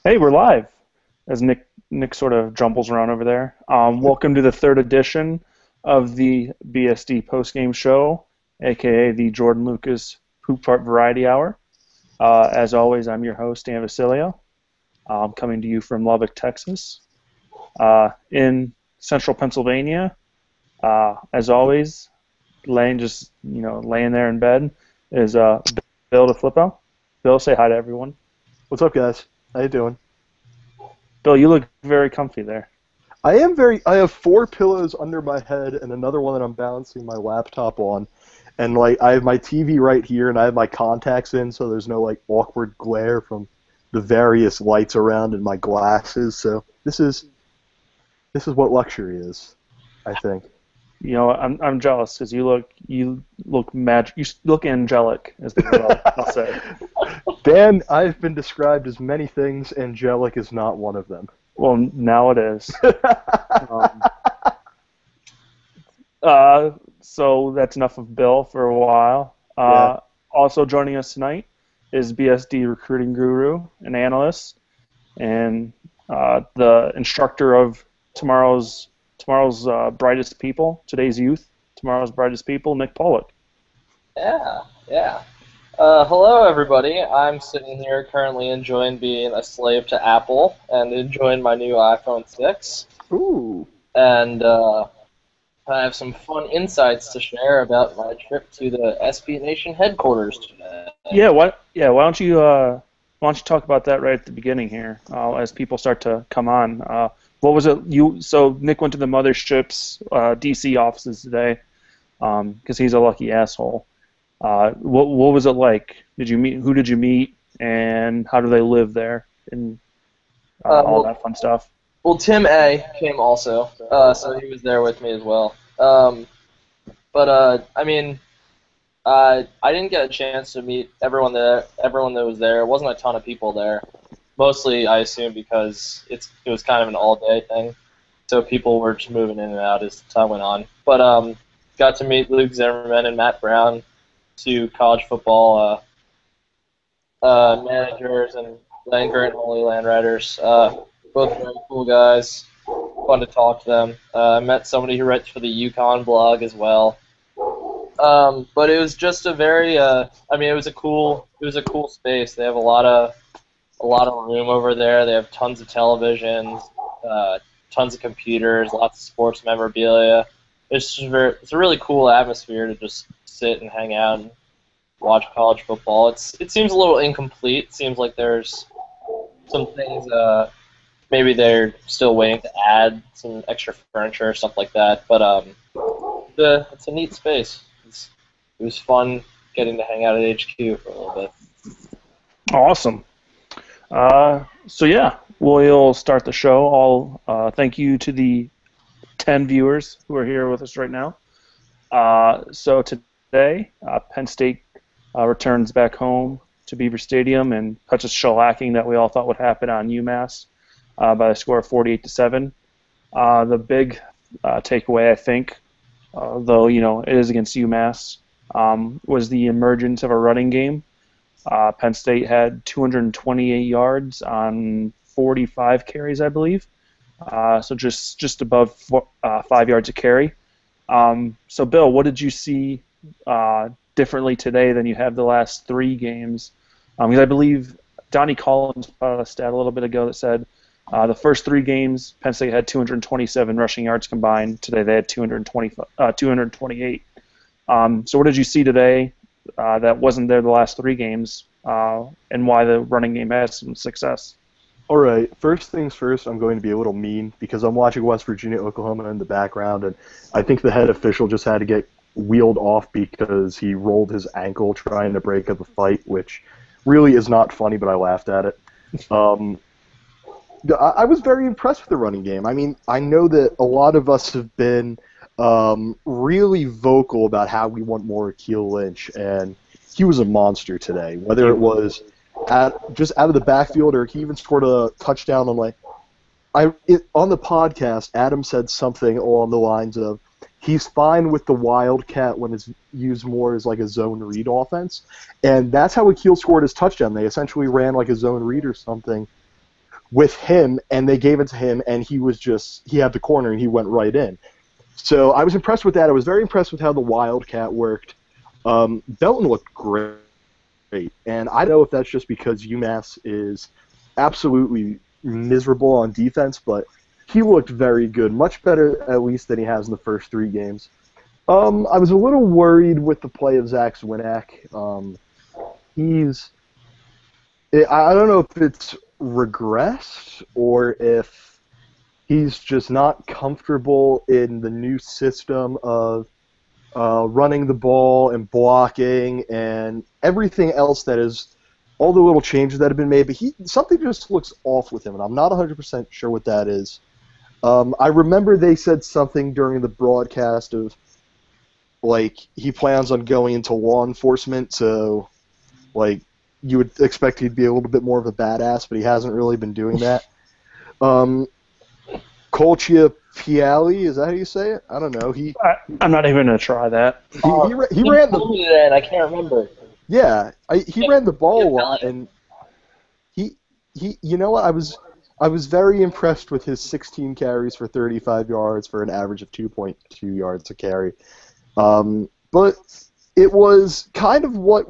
Hey, we're live. As Nick sort of jumbles around over there. Welcome to the third edition of the BSD Post-Game Show, aka the Jordan Lucas Poopfart Variety Hour. As always, I'm your host, Dan Vasilio. Coming to you from Lubbock, Texas. In central Pennsylvania, as always, laying there in bed is Bill DeFlippo. Bill, say hi to everyone. What's up, guys? How you doing? Bill, you look very comfy there. I have four pillows under my head and another one that I'm balancing my laptop on. And, I have my TV right here and I have my contacts in so there's no, awkward glare from the various lights around in my glasses. So this is what luxury is, I think. You know, I'm jealous because you look magic. You look angelic, as they will. I'll say. Dan, I've been described as many things. Angelic is not one of them. Well, now it is. Um, so that's enough of Bill for a while. Yeah. Also joining us tonight is BSD recruiting guru and analyst, and the instructor of tomorrow's brightest people, today's youth, tomorrow's brightest people, Nick Pollock. Yeah, yeah. Hello, everybody. I'm sitting here currently enjoying being a slave to Apple and enjoying my new iPhone 6. Ooh. And I have some fun insights to share about my trip to the SB Nation headquarters today. Why don't you talk about that right at the beginning here, as people start to come on. What was it? So Nick went to the mothership's DC offices today, because he's a lucky asshole. What was it like? Who did you meet, and how do they live there, and all that fun stuff? Well, Tim A. came also, so he was there with me as well. I mean, I didn't get a chance to meet everyone that was there. It wasn't a ton of people there. Mostly, I assume, because it was kind of an all-day thing, so people were just moving in and out as time went on. But got to meet Luke Zimmerman and Matt Brown, two college football managers and Langer and Holy Land writers. Both very cool guys. Fun to talk to them. I met somebody who writes for the Yukon blog as well. But it was just a very, it was a cool space. They have a lot of room over there. They have tons of televisions, tons of computers, lots of sports memorabilia. It's a really cool atmosphere to just sit and hang out and watch college football. It seems a little incomplete. It seems like there's some things maybe they're still waiting to add some extra furniture or stuff like that. But it's a neat space. It was fun getting to hang out at HQ for a little bit. Awesome. So yeah, we'll start the show. Thank you to the 10 viewers who are here with us right now. So today, Penn State returns back home to Beaver Stadium and touches shellacking that we all thought would happen on UMass by the score of 48-7. The big takeaway, I think, though it is against UMass, was the emergence of a running game. Penn State had 228 yards on 45 carries, I believe. So just above 5 yards a carry. So, Bill, what did you see differently today than you have the last three games? Because I believe Donnie Collins put out a stat a little bit ago that said the first three games, Penn State had 227 rushing yards combined. Today they had 228. So what did you see today that wasn't there the last three games, and why the running game had some success? All right, first things first, I'm going to be a little mean because I'm watching West Virginia, Oklahoma in the background, and I think the head official just had to get wheeled off because he rolled his ankle trying to break up a fight, which really is not funny, but I laughed at it. I was very impressed with the running game. I mean, I know that a lot of us have been really vocal about how we want more Akeel Lynch, and he was a monster today, whether it was just out of the backfield, or he even scored a touchdown on on the podcast. Adam said something along the lines of, he's fine with the Wildcat when it's used more as like a zone read offense, and that's how Akeel scored his touchdown. They essentially ran like a zone read or something, with him, and they gave it to him, and he had the corner, and he went right in. So I was impressed with that. I was very impressed with how the Wildcat worked. Belton looked great, and I don't know if that's just because UMass is absolutely miserable on defense, but he looked very good, much better at least than he has in the first 3 games. I was a little worried with the play of Zach Zwinak. I don't know if it's regressed or if he's just not comfortable in the new system of running the ball and blocking and everything else that is, all the little changes that have been made, but something just looks off with him, and I'm not 100% sure what that is. I remember they said something during the broadcast of, like, he plans on going into law enforcement, so, like, you would expect he'd be a little bit more of a badass, but he hasn't really been doing that. Colchia Piali, is that how you say it? I don't know. I'm not even going to try that. He ran the... I can't remember. Yeah, he ran the ball a lot, and he you know what, I was very impressed with his 16 carries for 35 yards for an average of 2.2 yards a carry. But it was kind of what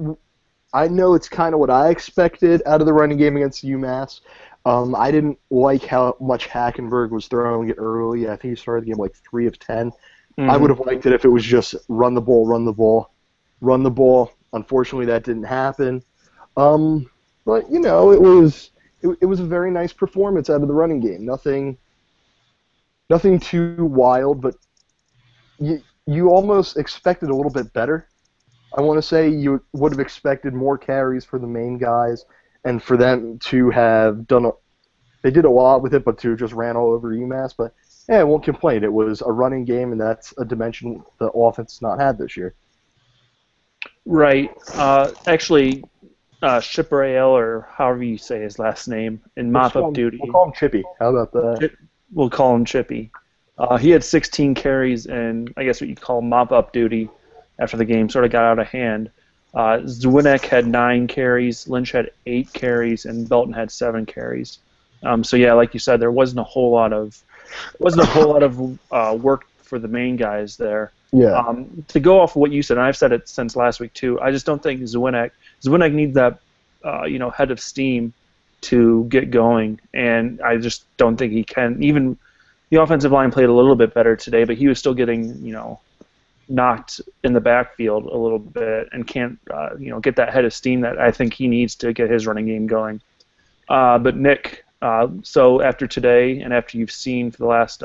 I expected out of the running game against UMass. I didn't like how much Hackenberg was throwing it early. I think he started the game like 3 of 10. Mm-hmm. I would have liked it if it was just run the ball, run the ball, run the ball. Unfortunately, that didn't happen. But you know, it was a very nice performance out of the running game. Nothing too wild, but you almost expected a little bit better. I want to say you would have expected more carries for the main guys, and for them to have they did a lot with it, but to just ran all over UMass. But I won't complain. It was a running game, and that's a dimension the offense has not had this year. Right. Actually, Shiprael, or however you say his last name, in mop-up duty. We'll call him Chippy. How about that? We'll call him Chippy. He had 16 carries in, I guess what you'd call mop-up duty after the game sort of got out of hand. Zwinek had 9 carries, Lynch had 8 carries, and Belton had 7 carries. So yeah, like you said, there wasn't a whole lot of work for the main guys there. Yeah. To go off of what you said, and I've said it since last week too, I just don't think Zwinek needs that head of steam to get going, and I just don't think he can. Even the offensive line played a little bit better today, but he was still getting knocked in the backfield a little bit and can't get that head of steam that I think he needs to get his running game going. But Nick, so after today and after you've seen for the last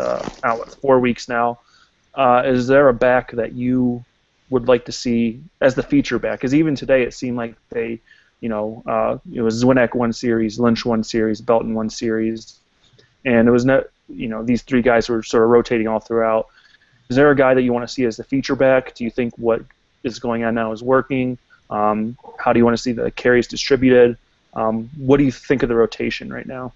4 weeks now, is there a back that you would like to see as the feature back? Because even today it seemed like they, it was Zwinek 1 series, Lynch 1 series, Belton 1 series, and it was these 3 guys were sort of rotating all throughout. Is there a guy that you want to see as the feature back? Do you think what is going on now is working? How do you want to see the carries distributed? What do you think of the rotation right now?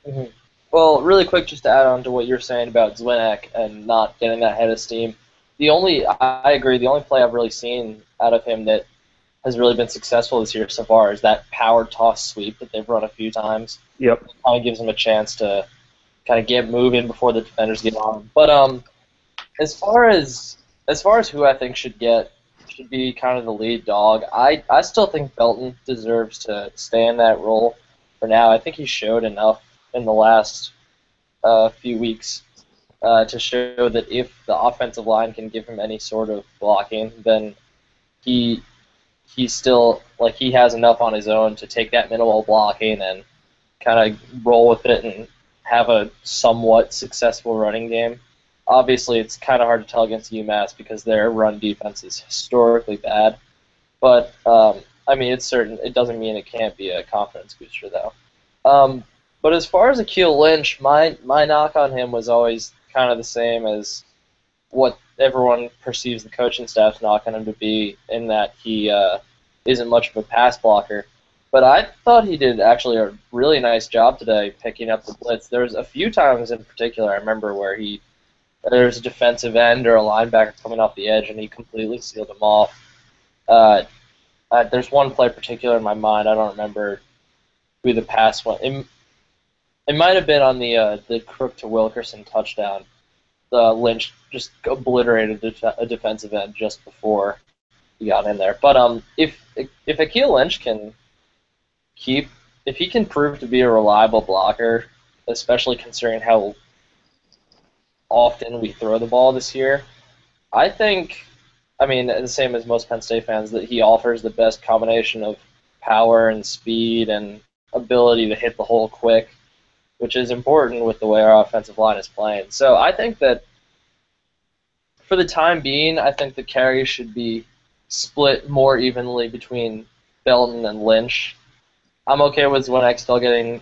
Mm-hmm. Well, really quick, just to add on to what you're saying about Zwinek and not getting that head of steam. I agree, the only play I've really seen out of him that has really been successful this year so far is that power toss sweep that they've run a few times. Yep. It kind of gives him a chance to kind of get moving before the defenders get on. But as far as who I think should be kind of the lead dog, I still think Belton deserves to stay in that role for now. I think he showed enough in the last few weeks to show that if the offensive line can give him any sort of blocking, then he's still, like, he has enough on his own to take that minimal blocking and kind of roll with it and have a somewhat successful running game. Obviously, it's kind of hard to tell against UMass because their run defense is historically bad. But, it doesn't mean it can't be a confidence booster, though. But as far as Akeel Lynch, my knock on him was always kind of the same as what everyone perceives the coaching staff's knock on him to be, in that he isn't much of a pass blocker. But I thought he did actually a really nice job today picking up the blitz. There was a few times in particular I remember where there's a defensive end or a linebacker coming off the edge, and he completely sealed him off. There's one play particular in my mind. I don't remember who the pass went. It might have been on the Crook to Wilkerson touchdown. Lynch just obliterated a defensive end just before he got in there. But if Akil Lynch can if he can prove to be a reliable blocker, especially considering how often we throw the ball this year, I think, I mean, the same as most Penn State fans, that he offers the best combination of power and speed and ability to hit the hole quick, which is important with the way our offensive line is playing. So I think that for the time being, I think the carries should be split more evenly between Belton and Lynch. I'm okay with Zwinek still getting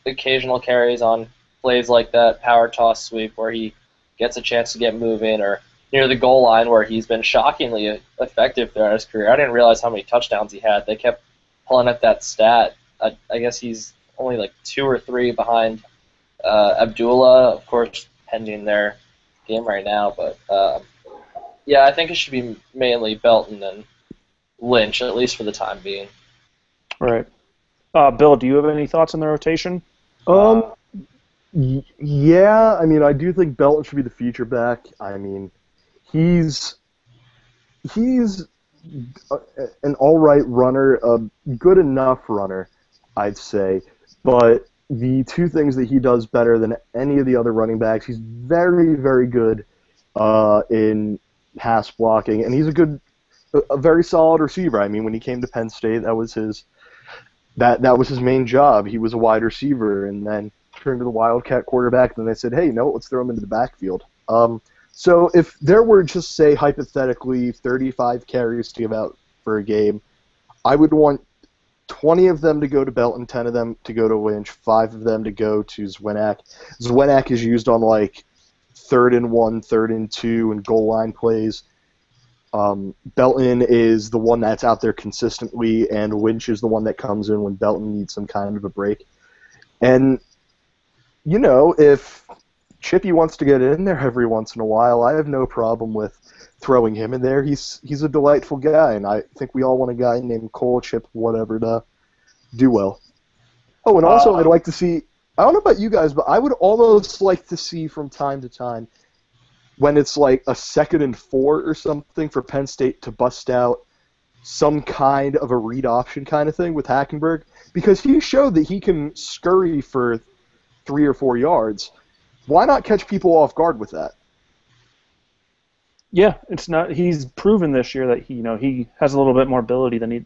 occasional carries on plays like that power toss sweep where he gets a chance to get moving, or near the goal line where he's been shockingly effective throughout his career. I didn't realize how many touchdowns he had. They kept pulling up that stat. I guess he's only like 2 or 3 behind Abdullah, of course, pending their game right now. But yeah, I think it should be mainly Belton and Lynch, at least for the time being. Right. Bill, do you have any thoughts on the rotation? Yeah, I mean, I do think Belton should be the feature back. I mean, he's an all right runner, a good enough runner, I'd say. But the two things that he does better than any of the other running backs, he's very, very good in pass blocking, and he's a very solid receiver. I mean, when he came to Penn State, that was his main job. He was a wide receiver, and then turned to the Wildcat quarterback. And then they said, "Hey, no, let's throw him into the backfield." So if there were just, say, hypothetically 35 carries to give out for a game, I would want 20 of them to go to Belton, 10 of them to go to Lynch, 5 of them to go to Zwinek. Zwinek is used on, like, 3rd and 1, 3rd and 2, and goal line plays. Belton is the one that's out there consistently, and Lynch is the one that comes in when Belton needs some kind of a break. And, you know, if Chippy wants to get in there every once in a while, I have no problem with throwing him in there. He's a delightful guy, and I think we all want a guy named Cole, Chip, whatever, to do well. Oh, and also I'd like to see, I don't know about you guys, but I would almost like to see from time to time, when it's like a 2nd and 4 or something, for Penn State to bust out some kind of a read option kind of thing with Hackenberg, because he showed that he can scurry for 3 or 4 yards. Why not catch people off guard with that? Yeah, it's not. He's proven this year that he has a little bit more mobility than he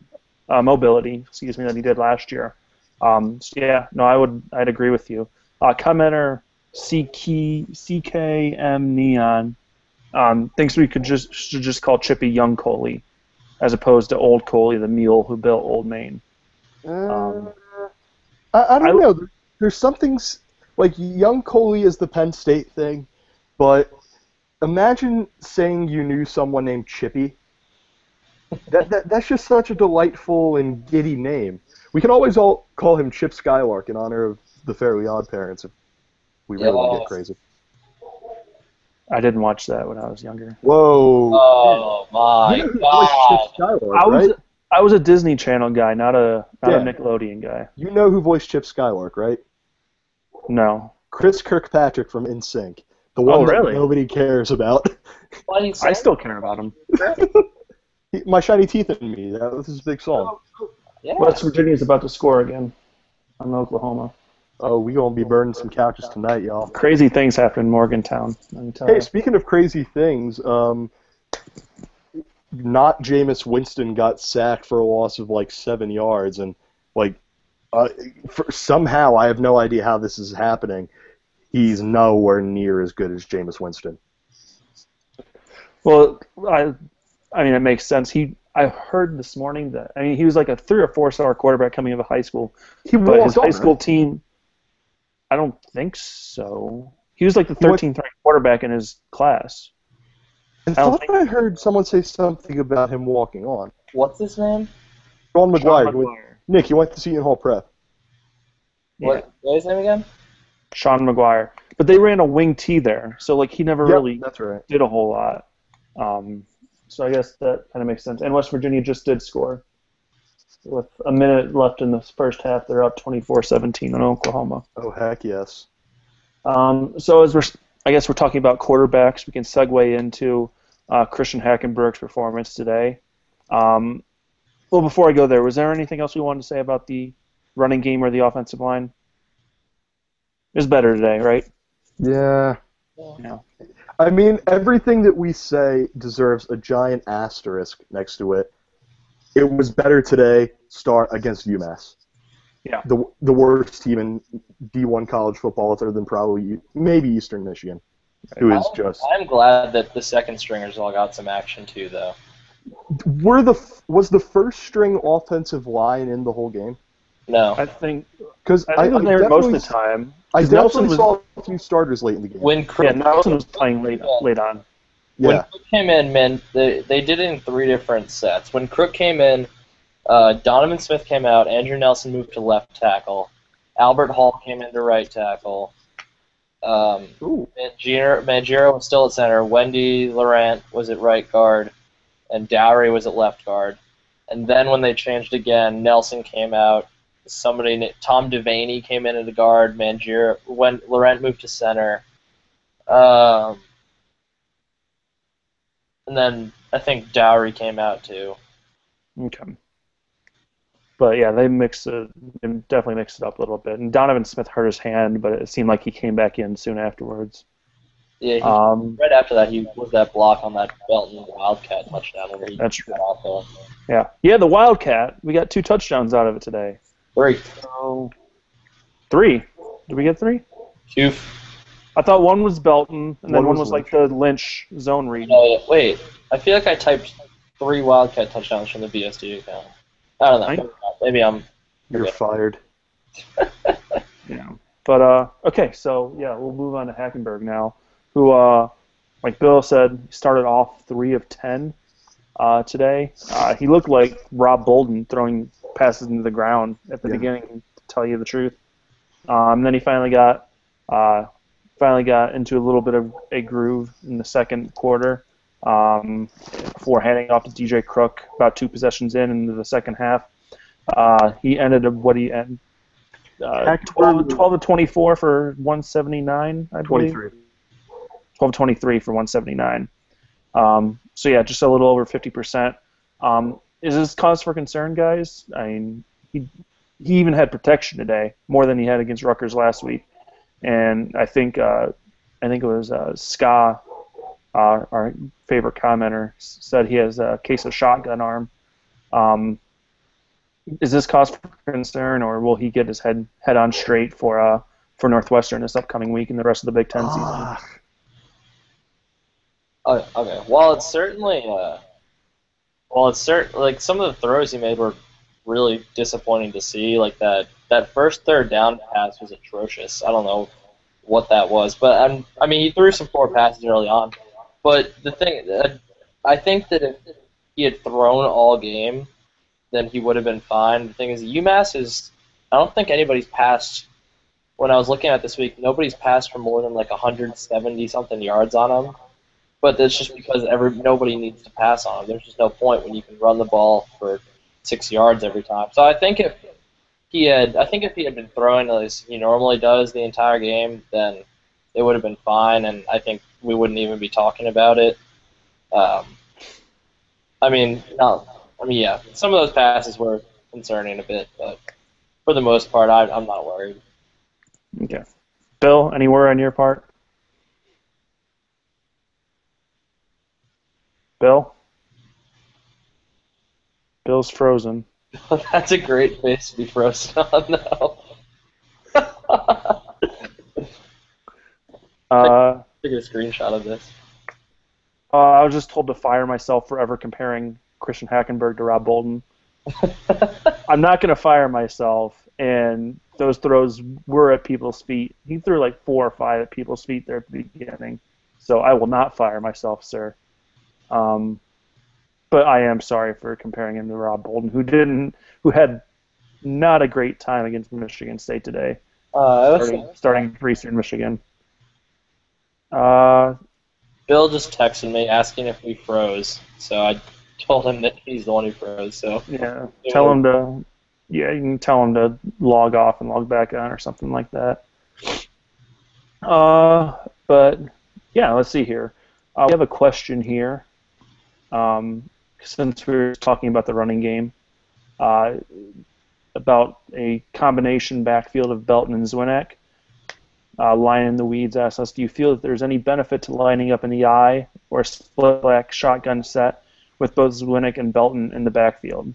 did last year. So yeah, no, I'd agree with you. Commenter CKM Neon thinks we should just call Chippy Young Coley, as opposed to Old Coley, the mule who built Old Main. I don't know. There's something like Young Coley is the Penn State thing, but imagine saying you knew someone named Chippy. That's just such a delightful and giddy name. We can always all call him Chip Skylark in honor of the Fairly Odd Parents if we really want to get crazy. I didn't watch that when I was younger. Whoa. Oh, my God. Chip Skylark, right? I was a Disney Channel guy, not a Nickelodeon guy. You know who voiced Chip Skylark, right? No. Chris Kirkpatrick from NSYNC. The one that nobody cares about. I still care about him. My Shiny Teeth and Me. That was his big song. Yeah. West Virginia's about to score again on Oklahoma. Oh, we gonna be burning some couches tonight, y'all. Crazy things happen in Morgantown. Let me tell you. Speaking of crazy things, not Jameis Winston got sacked for a loss of like 7 yards, and somehow I have no idea how this is happening. He's nowhere near as good as Jameis Winston. Well, I mean, it makes sense. I heard this morning that he was like a 3 or 4 star quarterback coming out of high school. But his high school team, I don't think so. He was like the 13th ranked quarterback in his class. I thought I heard someone say something about him walking on. What's his name? Sean McGuire. Nick, you went to Seton Hall Prep. Yeah. What's his name again? Sean McGuire. But they ran a wing T there, so he never really that's right. did a whole lot. So I guess that kind of makes sense. And West Virginia just did score. With a minute left in the first half, they're up 24-17 on Oklahoma. Oh, heck yes. So I guess we're talking about quarterbacks, we can segue into Christian Hackenberg's performance today. Well, before I go there, was there anything else we wanted to say about the running game or the offensive line? It was better today, right? Yeah. Yeah. I mean, everything that we say deserves a giant asterisk next to it. It was better today, start against UMass. Yeah. The worst team in D1 college football, other than probably maybe Eastern Michigan, who is just. I'm glad that the second stringers all got some action too, though. Was the first string offensive line in the whole game? No. I think Because I think they were most of the time. I 'Cause definitely saw a few starters late in the game. When Crook, Nelson was playing late on. when Yeah. Crook came in, man, they did it in 3 different sets. When Crook came in, Donovan Smith came out, Andrew Nelson moved to left tackle, Albert Hall came into right tackle, Mangiero was still at center, Wendy Laurent was at right guard, and Dowry was at left guard. And then when they changed again, Nelson came out, Tom Devaney came in at the guard, when Laurent moved to center. And then I think Dowry came out too. Okay. But yeah, they definitely mixed it up a little bit. And Donovan Smith hurt his hand, but it seemed like he came back in soon afterwards. Yeah, right after that, he was that block on that Belton Wildcat touchdown. Where he That's true. off Yeah, the Wildcat. We got 2 touchdowns out of it today. 3. So 3. Did we get 3? 2. I thought one was Belton, and then One one was was like the Lynch zone read. Oh, yeah, wait. I feel like I typed 3 Wildcat touchdowns from the BSD account. I don't know. Maybe I'm. You're fired. Yeah. But okay, so yeah, we'll move on to Hackenberg now, who, like Bill said, started off 3 of 10 today. He looked like Rob Bolden throwing passes into the ground at the beginning, to tell you the truth. Then he finally got into a little bit of a groove in the second quarter, before handing off to DJ Crook about 2 possessions into the second half. He ended up 12 to 24 for 179, I believe. 12-23 for 179. So yeah, just a little over 50%. Is this cause for concern, guys? I mean, he even had protection today, more than he had against Rutgers last week. And I think it was Ska, our favorite commenter, said he has a case of shotgun arm. Is this cause for concern, or will he get his head on straight for Northwestern this upcoming week and the rest of the Big Ten season? Okay. Well, it's certainly like some of the throws he made were really disappointing to see. Like that first third down pass was atrocious. I don't know what that was, but I mean he threw some poor passes early on. But the thing, I think that if he had thrown all game, then he would have been fine. The thing is, UMass I don't think anybody's passed. When I was looking at this week, nobody's passed for more than like 170 something yards on them. But that's just because nobody needs to pass on him. There's just no point when you can run the ball for 6 yards every time. So I think if he had been throwing as he normally does the entire game, then it would have been fine, and I think we wouldn't even be talking about it. Yeah, some of those passes were concerning a bit, but for the most part, I'm not worried. Okay. Bill, any word on your part? Bill? Bill's frozen. That's a great face to be frozen on, though. Take a screenshot of this. I was just told to fire myself for ever comparing Christian Hackenberg to Rob Bolden. I'm not going to fire myself, and those throws were at people's feet. He threw like 4 or 5 at people's feet there at the beginning, so I will not fire myself, sir. But I am sorry for comparing him to Rob Bolden, who had not a great time against Michigan State today, starting for Eastern Michigan. Bill just texted me asking if we froze, so told him that he's the one who froze. So Yeah, tell him to. Yeah, you can tell him to log off and log back on or something like that. But yeah, let's see here. We have a question here. Since we were talking about the running game, about a combination backfield of Belton and Zwinek. Lion in the Weeds asks us, do you feel that there's any benefit to lining up in the eye or a split back shotgun set with both Zwinek and Belton in the backfield?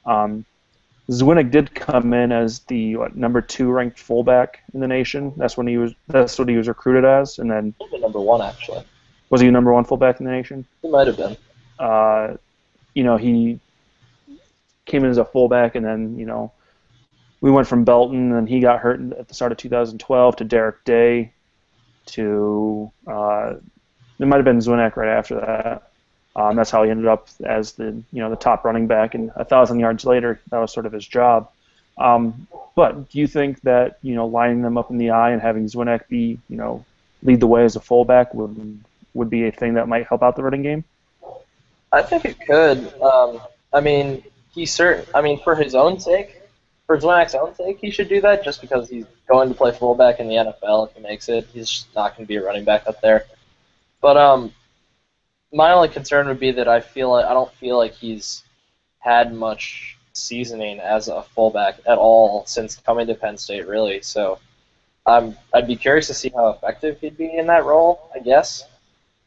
Zwinek did come in as the number 2 ranked fullback in the nation. That's what he was recruited as, and then number 1 actually. Was he number 1 fullback in the nation? He might have been. He came in as a fullback, and then we went from Belton, and he got hurt at the start of 2012 to Derek Day, to it might have been Zwinek right after that. That's how he ended up as the top running back, and 1,000 yards later, that was sort of his job. But do you think that lining them up in the eye and having Zwinek be lead the way as a fullback would be a thing that might help out the running game? I think it could. For his own sake, for Zwinek's own sake, he should do that just because he's going to play fullback in the NFL. If he makes it, he's just not going to be a running back up there. But my only concern would be that I don't feel like he's had much seasoning as a fullback at all since coming to Penn State, really. So I'd be curious to see how effective he'd be in that role, I guess.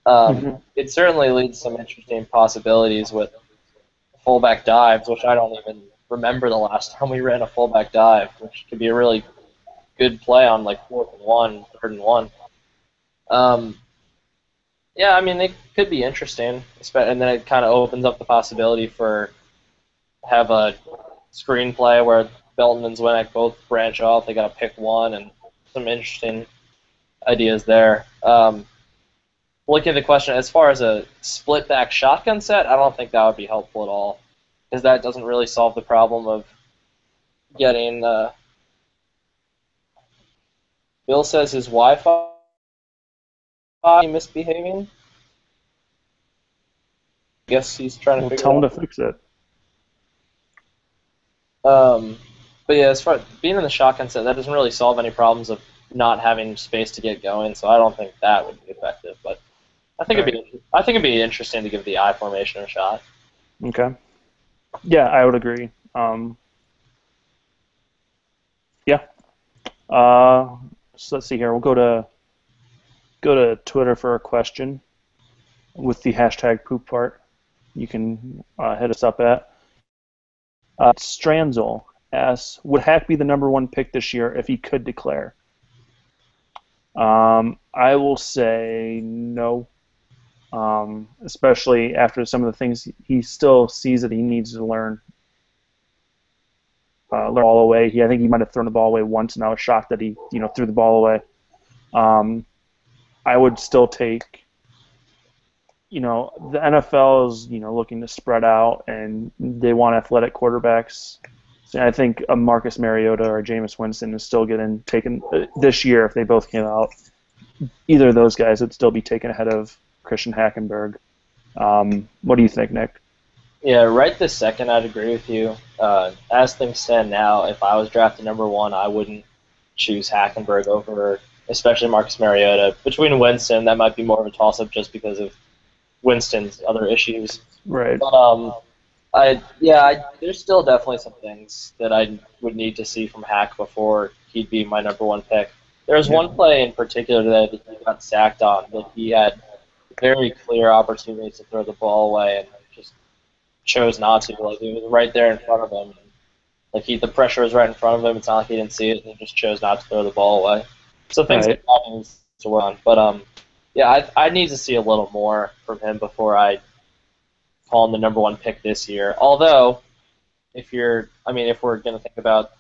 It certainly leads to some interesting possibilities with fullback dives, which I don't even remember the last time we ran a fullback dive, which could be a really good play on like 4th and 1, 3rd and 1. It could be interesting, and then it kind of opens up the possibility for have a screenplay where Belton and Zwinek both branch off. They got to pick one, and some interesting ideas there. Looking at the question, as far as a split back shotgun set, I don't think that would be helpful at all, because that doesn't really solve the problem of getting. Bill says his Wi-Fi misbehaving. I guess he's trying to figure tell him it out. to fix it. But yeah, as far as being in the shotgun set, that doesn't really solve any problems of not having space to get going. So I don't think that would be effective. But I think it'd be interesting to give the I formation a shot. Okay. Yeah, I would agree. So let's see here. We'll go to Twitter for a question with the hashtag Poopfart. You can hit us up at. Stranzel asks, would Hack be the number 1 pick this year if he could declare? I will say no, especially after some of the things he still sees that he needs to learn. Learn the ball away. I think he might have thrown the ball away once, and I was shocked that he threw the ball away. I would still take. The NFL is looking to spread out, and they want athletic quarterbacks. So I think a Marcus Mariota or Jameis Winston is still getting taken this year if they both came out. Either of those guys would still be taken ahead of Christian Hackenberg. What do you think, Nick? Yeah, right this second, I'd agree with you. As things stand now, if I was drafted number 1, I wouldn't choose Hackenberg over, especially Marcus Mariota. Between Winston, that might be more of a toss-up just because of Winston's other issues. Right. But there's still definitely some things that I would need to see from Hack before he'd be my number 1 pick. There was one play in particular that he got sacked on that he had very clear opportunities to throw the ball away and just chose not to. Like, it was right there in front of him. Like, the pressure was right in front of him. It's not like he didn't see it, and he just chose not to throw the ball away. So things like that he needs to work on. But I need to see a little more from him before I call him the number 1 pick this year. Although, if we're going to think about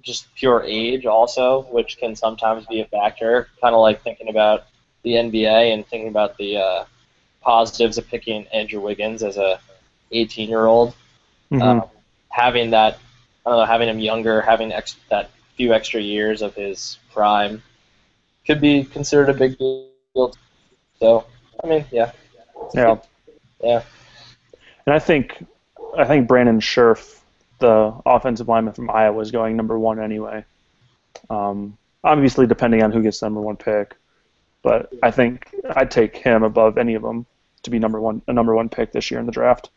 just pure age also, which can sometimes be a factor, kind of like thinking about the NBA and thinking about the positives of picking Andrew Wiggins as a 18-year-old. Having that, having him younger, having that few extra years of his prime could be considered a big deal. So, yeah. Yeah. Yeah. And I think Brandon Scherf, the offensive lineman from Iowa, is going number 1 anyway. Obviously, depending on who gets the number 1 pick, but I think I'd take him above any of them to be a number 1 pick this year in the draft.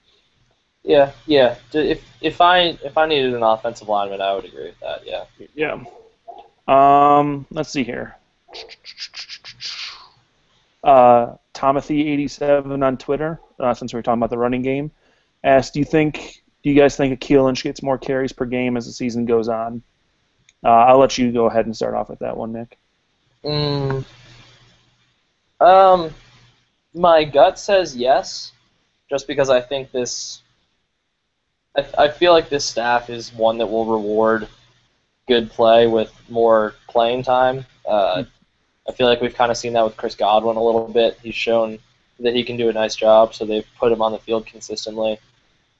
Yeah. If I needed an offensive lineman, I would agree with that. Yeah. Yeah. Let's see here. Tomothy87 on Twitter, since we were talking about the running game, asked, do you guys think Akil Lynch gets more carries per game as the season goes on? I'll let you go ahead and start off with that one, Nick. My gut says yes, just because I think I feel like this staff is one that will reward good play with more playing time. I feel like we've kind of seen that with Chris Godwin a little bit. He's shown that he can do a nice job, so they've put him on the field consistently.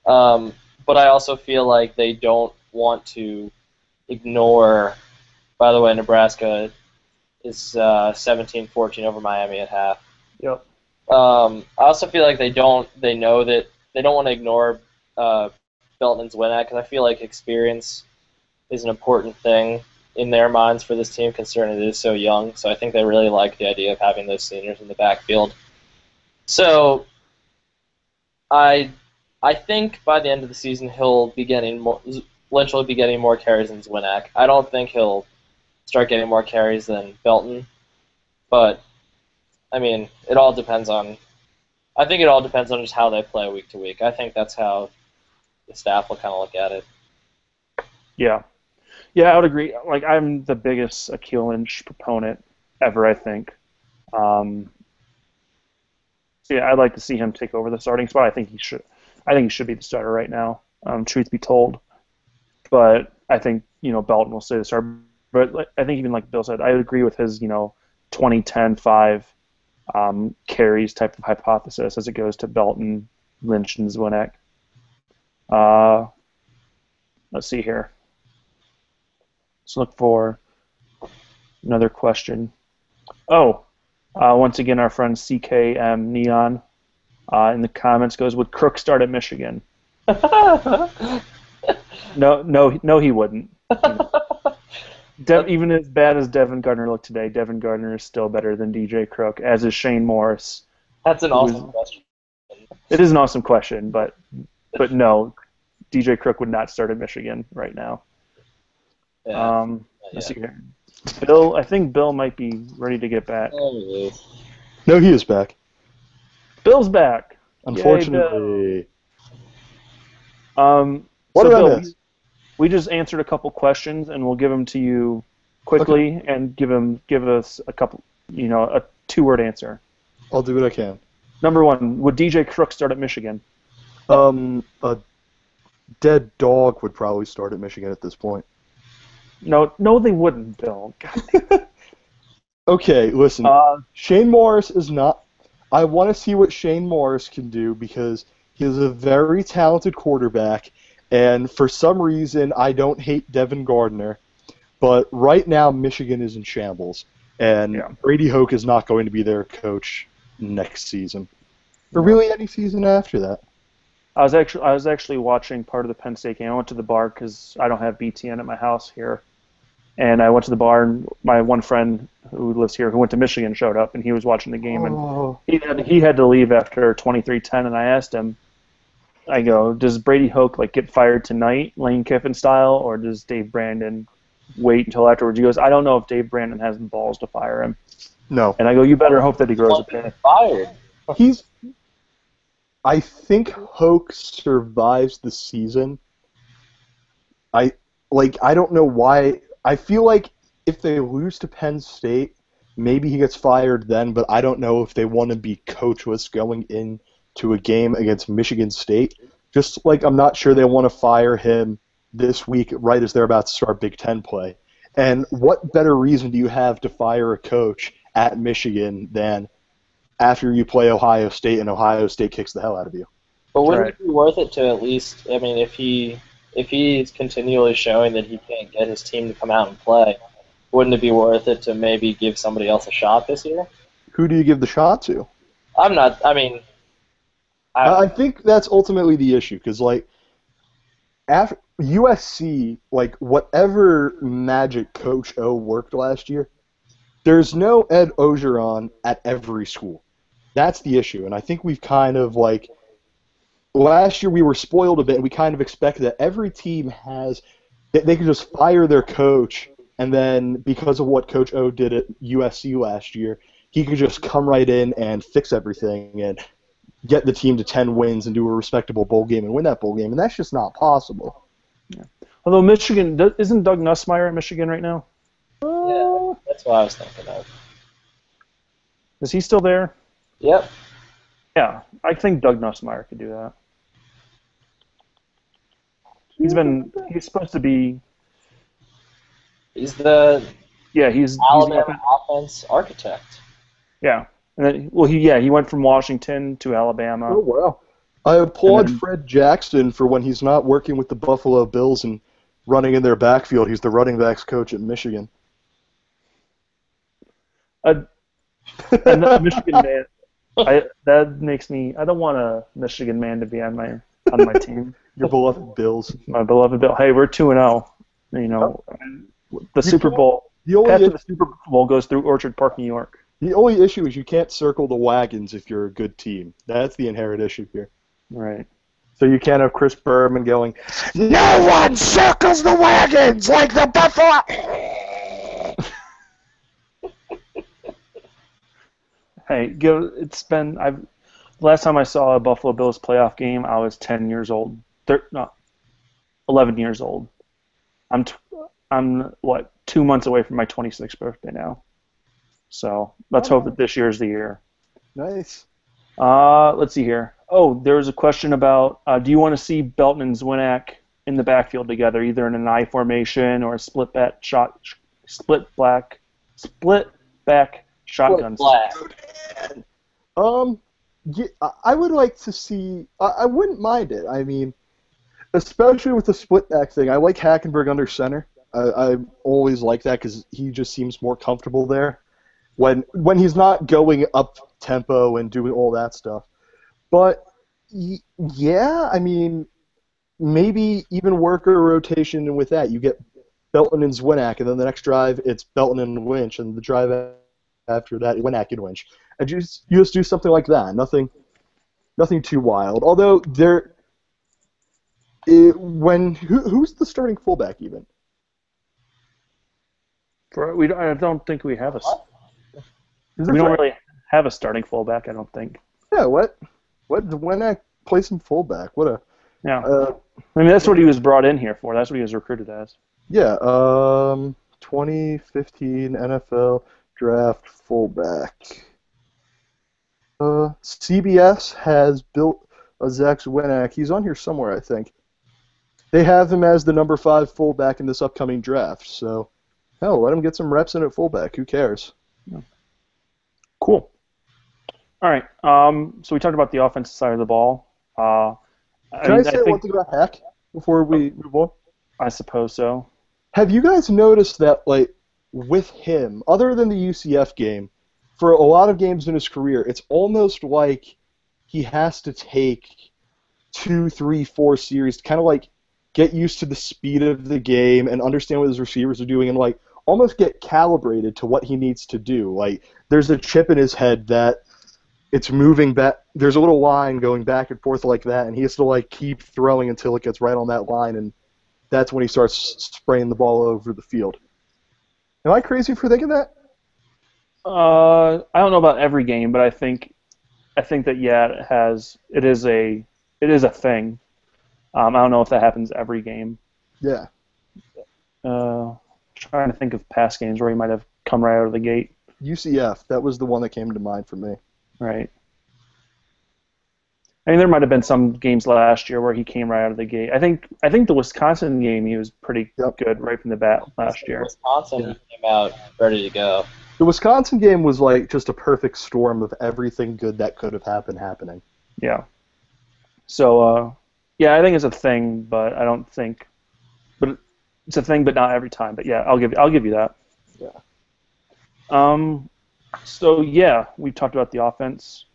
But I also feel like they don't want to ignore. By the way, Nebraska is 17-14 over Miami at half. Yep. I also feel like they know that they don't want to ignore Belton and Zwinnett, because I feel like experience is an important thing in their minds for this team, considering it is so young. So I think they really like the idea of having those seniors in the backfield. So I think by the end of the season Lynch will be getting more carries than Zwinnett. I don't think he'll start getting more carries than Belton, but I mean, it all depends on just how they play week to week. I think that's how the staff will kind of look at it. Yeah. Yeah, I would agree. Like, I'm the biggest Akil Lynch proponent ever, I think. So yeah, I'd like to see him take over the starting spot. I think he should be the starter right now, truth be told. But I think, Belton will stay the starter. But I think even like Bill said, I would agree with his, 20-10-5 carries type of hypothesis as it goes to Belton, Lynch, and Zwinnett. Let's see here. Let's look for another question. Once again, our friend CKM Neon in the comments goes, would Crook start at Michigan? No, he wouldn't. Even as bad as Devin Gardner looked today, Devin Gardner is still better than DJ Crook, as is Shane Morris. That's an awesome question. It is an awesome question, but no, DJ Crook would not start at Michigan right now. Yeah. Let's see here. Bill, I think Bill might be ready to get back. Oh, No, he is back. Bill's back. Unfortunately. What did I Bill, miss? we just answered a couple questions, and we'll give them to you quickly, and give us a couple, a 2-word answer. I'll do what I can. Number 1, would DJ Crook start at Michigan? A dead dog would probably start at Michigan at this point. No, they wouldn't, Bill. Okay, listen. Shane Morris is not. I want to see what Shane Morris can do because he is a very talented quarterback, and for some reason I don't hate Devin Gardner, but right now Michigan is in shambles, and Brady Hoke is not going to be their coach next season, or really any season after that. I was actually watching part of the Penn State game. I went to the bar because I don't have BTN at my house here, and I went to the bar, and my one friend who lives here, who went to Michigan, showed up, and he was watching the game, and he had to leave after 23-10, and I asked him, I go, does Brady Hoke get fired tonight, Lane Kiffin style, or does Dave Brandon wait until afterwards? He goes, I don't know if Dave Brandon has the balls to fire him. No. And I go, you better hope that he grows a pair. Fired. I think Hoke survives the season. I don't know why. I feel like if they lose to Penn State, maybe he gets fired then, but I don't know if they want to be coachless going into a game against Michigan State. Just like I'm not sure they want to fire him this week right as they're about to start Big Ten play. And what better reason do you have to fire a coach at Michigan than after you play Ohio State and Ohio State kicks the hell out of you? But wouldn't it be worth it to at least, I mean, if he's continually showing that he can't get his team to come out and play, wouldn't it be worth it to maybe give somebody else a shot this year? Who do you give the shot to? I think that's ultimately the issue, because like after USC, like whatever magic Coach O worked last year, there's no Ed Ogeron at every school. That's the issue, and I think we've kind of like last year we were spoiled a bit, and we kind of expected that every team has they could just fire their coach, and then because of what Coach O did at USC last year, he could just come right in and fix everything and get the team to 10 wins and do a respectable bowl game and win that bowl game, and that's just not possible. Yeah. Although Michigan, isn't Doug Nussmeier at Michigan right now? Yeah, that's what I was thinking of. Is he still there? Yep. Yeah, I think Doug Nussmeier could do that. He's supposed to be. He's the he's Alabama offense architect. Yeah, and then, he went from Washington to Alabama. Oh wow! I applaud Fred Jackson for when he's not working with the Buffalo Bills and running in their backfield. He's the running backs coach at Michigan. A Michigan man. That makes me. I don't want a Michigan man to be on my team. Your beloved Bills. My beloved Bill. Hey, we're 2-0. You know, the Super Bowl. After the Super Bowl goes through Orchard Park, New York. The only issue is you can't circle the wagons if you're a good team. That's the inherent issue here. Right. So you can't have Chris Berman going, No one circles the wagons like the Buffalo. Hey, it's been. Last time I saw a Buffalo Bills playoff game, I was 10 years old. 11 years old. I'm 2 months away from my 26th birthday now. So let's hope that this year's the year. Nice. Let's see here. Oh, there was a question about do you want to see Belton and Zwinak in the backfield together, either in an I formation or a split back shotgun. Yeah, I would like to see. I wouldn't mind it. I mean, especially with the split back thing. I like Hackenberg under center. I always like that because he just seems more comfortable there when he's not going up tempo and doing all that stuff. But yeah, I mean, maybe even work a rotation with that. You get Belton and Zwinak, and then the next drive it's Belton and Lynch, and the drive after that Zwinak and Lynch. And you just do something like that. Nothing too wild. Although who's the starting fullback even? I don't think we have a. We don't really have a starting fullback. I don't think. Yeah. What? When I play some fullback? What a. Yeah. I mean, that's what he was brought in here for. That's what he was recruited as. Yeah. 2015 NFL draft fullback. CBS has built a Zach Zwinak. He's on here somewhere, I think. They have him as the number 5 fullback in this upcoming draft. So, hell, let him get some reps in at fullback. Who cares? Yeah. Cool. All right. So we talked about the offensive side of the ball. Can I say one thing about Hack before we move on? I suppose so. Have you guys noticed that, like, with him, other than the UCF game, for a lot of games in his career, it's almost like he has to take 2, 3, 4 series to kind of like get used to the speed of the game and understand what his receivers are doing and like almost get calibrated to what he needs to do. Like there's a chip in his head that it's moving back. There's a little line going back and forth like that, and he has to like keep throwing until it gets right on that line, and that's when he starts spraying the ball over the field. Am I crazy for thinking that? I don't know about every game, but I think that it is a thing. I don't know if that happens every game. Yeah. Trying to think of past games where he might have come right out of the gate. UCF, that was the one that came to mind for me. Right. I mean, there might have been some games last year where he came right out of the gate. I think the Wisconsin game he was pretty good right from the bat last year. Wisconsin, he came out ready to go. The Wisconsin game was like just a perfect storm of everything good that could have happened happening. Yeah. So, I think it's a thing, but I don't think. But it's a thing, but not every time. But yeah, I'll give you that. Yeah. So yeah, we've talked about the offense.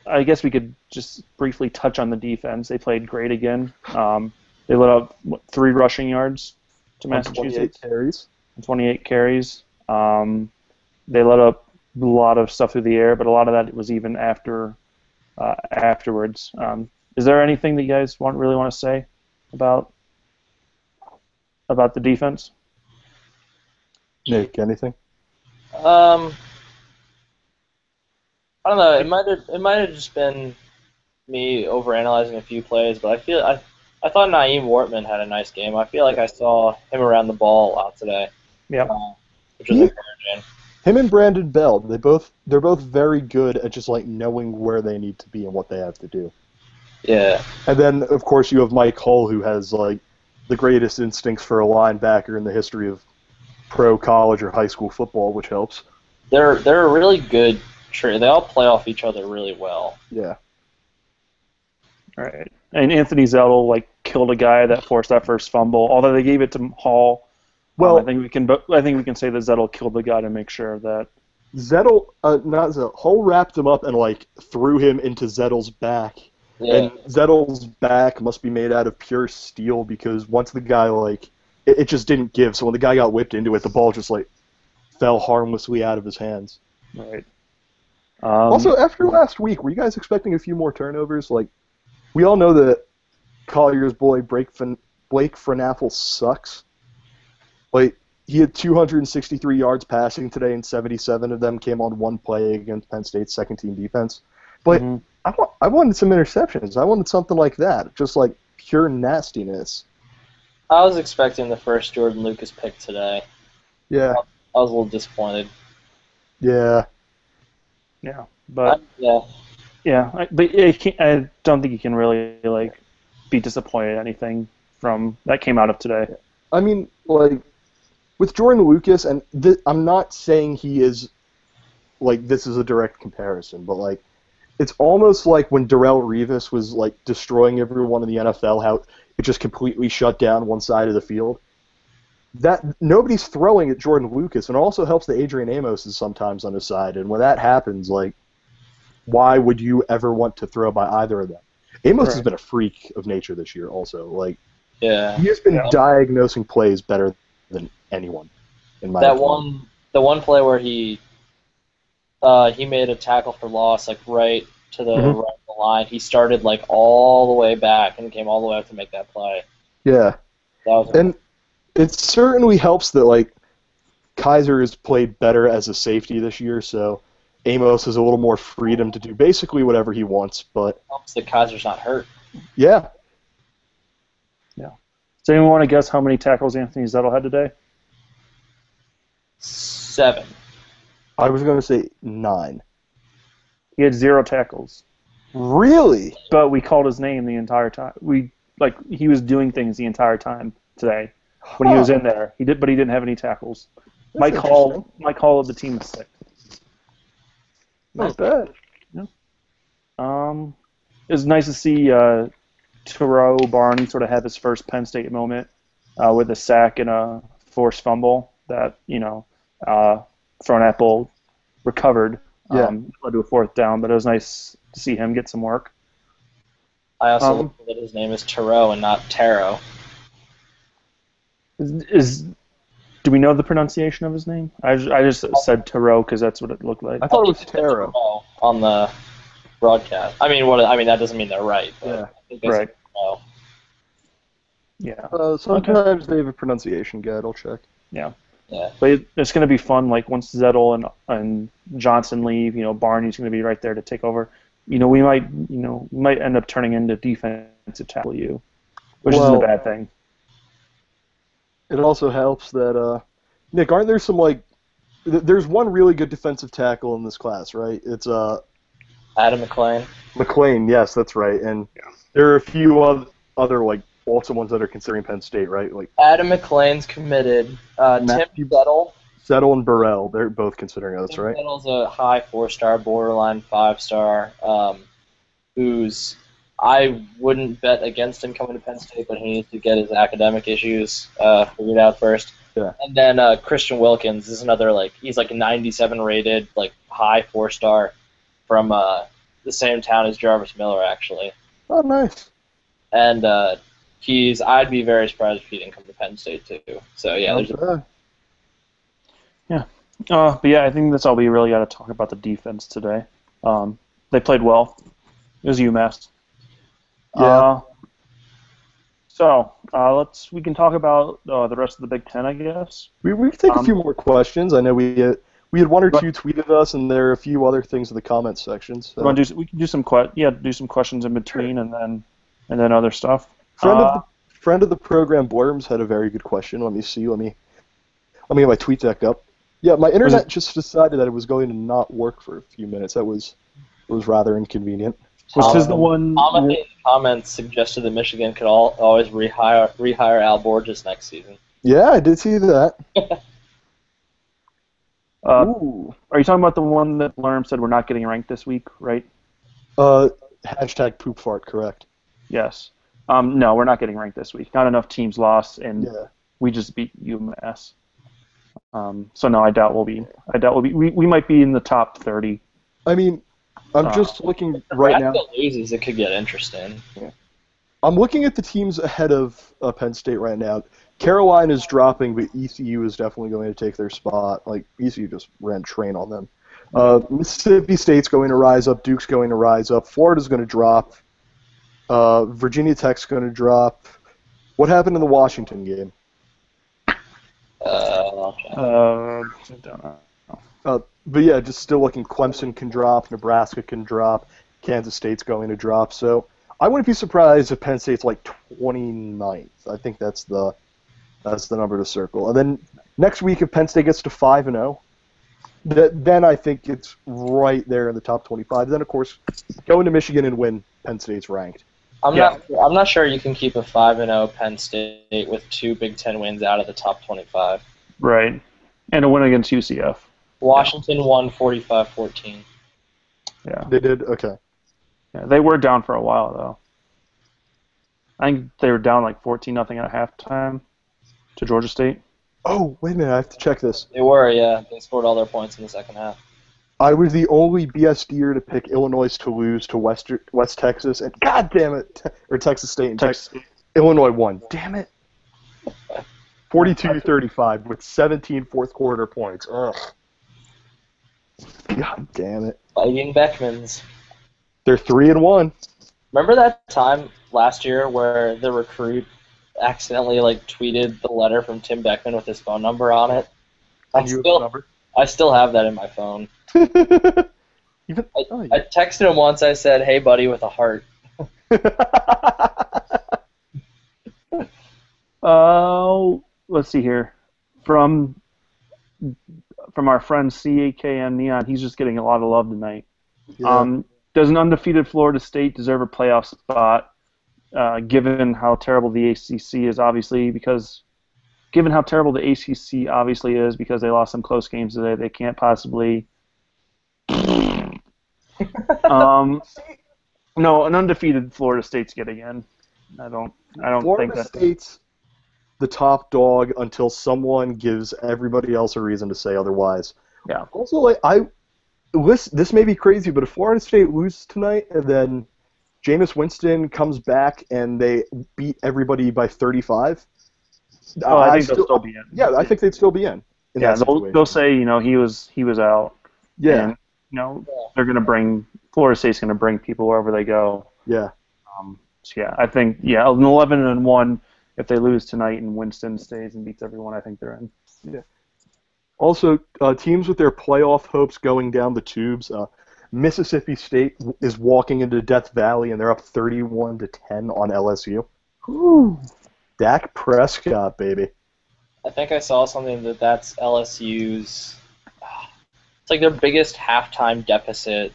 I guess we could just briefly touch on the defense. They played great again. They let up 3 rushing yards to Massachusetts. 28 carries. 28 carries. They let up a lot of stuff through the air, but a lot of that was even afterwards. Is there anything that you guys really want to say about the defense? Nick, anything? I don't know. It might have just been me overanalyzing a few plays, but I thought Naeem Wortman had a nice game. I feel like I saw him around the ball out today. Yeah. Which was encouraging. Him and Brandon Bell, they're both very good at just like knowing where they need to be and what they have to do. Yeah. And then of course you have Mike Hull, who has like the greatest instincts for a linebacker in the history of pro college or high school football, which helps. They're a really good trio. They all play off each other really well. Yeah. All right. And Anthony Zettel killed a guy that forced that first fumble. Although they gave it to Hall. Well, I think we can say that Zettel killed the guy to make sure that Hull wrapped him up and threw him into Zettel's back. Yeah. And Zettel's back must be made out of pure steel because once the guy it just didn't give. So when the guy got whipped into it, the ball just fell harmlessly out of his hands. Right. Also, after last week, were you guys expecting a few more turnovers? We all know that Collier's boy Blake Fernapple sucks. He had 263 yards passing today, and 77 of them came on one play against Penn State's second-team defense. But I wanted some interceptions. I wanted something like that, just pure nastiness. I was expecting the first Jordan Lucas pick today. Yeah. I was a little disappointed. Yeah. Yeah, but yeah. But I don't think you can really be disappointed at anything from that came out of today. I mean, with Jordan Lucas, and I'm not saying he is this is a direct comparison, but it's almost like when Darrelle Revis was destroying everyone in the NFL, how it just completely shut down one side of the field. That nobody's throwing at Jordan Lucas, and it also helps that Adrian Amos is sometimes on his side. And when that happens, why would you ever want to throw by either of them? Amos has been a freak of nature this year, also. He has been diagnosing plays better than anyone. In my opinion. The one play where he made a tackle for loss, right to the right of the line. He started all the way back and came all the way up to make that play. Yeah, and it certainly helps that Kaiser has played better as a safety this year, so Amos has a little more freedom to do basically whatever he wants. But helps that Kaiser's not hurt. Yeah. Yeah. Does anyone want to guess how many tackles Anthony Zettel had today? 7. I was going to say 9. He had 0 tackles. Really? But we called his name the entire time. He was doing things the entire time today when he was in there. But he didn't have any tackles. Mike Hall of the team is sick. Not bad. Yeah. It was nice to see Terrell Barney sort of have his first Penn State moment with a sack and a forced fumble that Fronapple recovered. Led to a 4th down, but it was nice to see him get some work. I also looked that his name is Terrell and not Taro. Do we know the pronunciation of his name? I just said Taro because that's what it looked like. I thought it was Taro on the broadcast. I mean, that doesn't mean they're right. Yeah. I think they said Taro. Yeah. Sometimes they have a pronunciation guide. I'll check. Yeah. Yeah. But it's going to be fun. Once Zettel and Johnson leave, Barney's going to be right there to take over. We might end up turning into defensive tackle U, which isn't a bad thing. It also helps that Nick, aren't there some there's one really good defensive tackle in this class, right? It's Adam McLean. McLean, yes, that's right. And there are a few other also ones that are considering Penn State, right? Adam McLean's committed. Tim Zettel. Zettel and Burrell, they're both considering us, right? Zettel's a high 4-star, borderline 5-star, who's I wouldn't bet against him coming to Penn State, but he needs to get his academic issues figured out first. Yeah. And then Christian Wilkins is another he's 97 rated, high 4-star from the same town as Jarvis Miller, actually. Oh, nice. And I'd be very surprised if he didn't come to Penn State, too. So, yeah, there's Yeah. But yeah, I think that's all we really got to talk about the defense today. They played well. It was UMass. Yeah. So we can talk about the rest of the Big Ten, I guess. We can take a few more questions. I know we had one or two tweeted us, and there are a few other things in the comments section. So. We can do some questions in between, and then other stuff. Friend of the program, Blurms, had a very good question. Let me see. Let me get my tweet deck up. Yeah, my internet just decided that it was going to not work for a few minutes. It was rather inconvenient. Was this the one? Comment in the comments suggested that Michigan could always rehire Al Borges next season. Yeah, I did see that. Ooh. Are you talking about the one that Lerm said we're not getting ranked this week, right? Hashtag Poopfart, correct. Yes. No, we're not getting ranked this week. Not enough teams lost, and Yeah. we just beat UMass. So no, I doubt we'll be. We might be in the top 30. I mean, I'm just looking right now. If Nebraska loses, it could get interesting. Yeah. I'm looking at the teams ahead of Penn State right now. Carolina is dropping, but ECU is definitely going to take their spot. Like, ECU just ran train on them. Mississippi State's going to rise up. Duke's going to rise up. Florida's going to drop. Virginia Tech's going to drop. What happened in the Washington game? But yeah, just still looking. Clemson can drop. Nebraska can drop. Kansas State's going to drop. So I wouldn't be surprised if Penn State's like 29th. I think that's the number to circle. And then next week, if Penn State gets to 5-0, then I think it's right there in the top 25. Then of course, going to Michigan and win, Penn State's ranked. I'm not sure you can keep a 5-0 Penn State with 2 Big Ten wins out of the top 25. Right, and a win against UCF. Washington won 45-14. Yeah, They did? Okay. yeah, they were down for a while though. I think they were down like 14-0 at halftime to Georgia State. Oh, wait a minute. I have to check this. They were, yeah. They scored all their points in the second half. I was the only BSDer to pick Illinois to lose to West Texas, and God damn it, or Texas State and Texas. Illinois won. Damn it. 42-35 with 17 fourth-quarter points. Ugh. God damn it. Fighting Beckmans. They're 3-1. Remember that time last year where the recruit accidentally tweeted the letter from Tim Beckman with his phone number on it? I still have that in my phone. I texted him once. I said, "Hey, buddy," with a heart. Let's see here. From our friend CAKM Neon, he's just getting a lot of love tonight. Yeah. Does an undefeated Florida State deserve a playoff spot, given how terrible the ACC is? Obviously, because given how terrible the ACC obviously is, because they lost some close games today, they can't possibly. No, an undefeated Florida State's getting in. I don't Florida think that. State's the top dog until someone gives everybody else a reason to say otherwise. Yeah. Also, this may be crazy, but if Florida State loses tonight and then Jameis Winston comes back and they beat everybody by 35, I think they'll still be in. Yeah, I think they'd still be in. Yeah, they'll say he was out. Yeah. And, they're going to bring Florida State's going to bring people wherever they go. Yeah. So yeah, I think an 11-1. If they lose tonight and Winston stays and beats everyone, I think they're in. Yeah. Also, teams with their playoff hopes going down the tubes. Mississippi State is walking into Death Valley, and they're up 31-10 on LSU. Ooh. Dak Prescott, baby. I think I saw something that's LSU's. It's like their biggest halftime deficit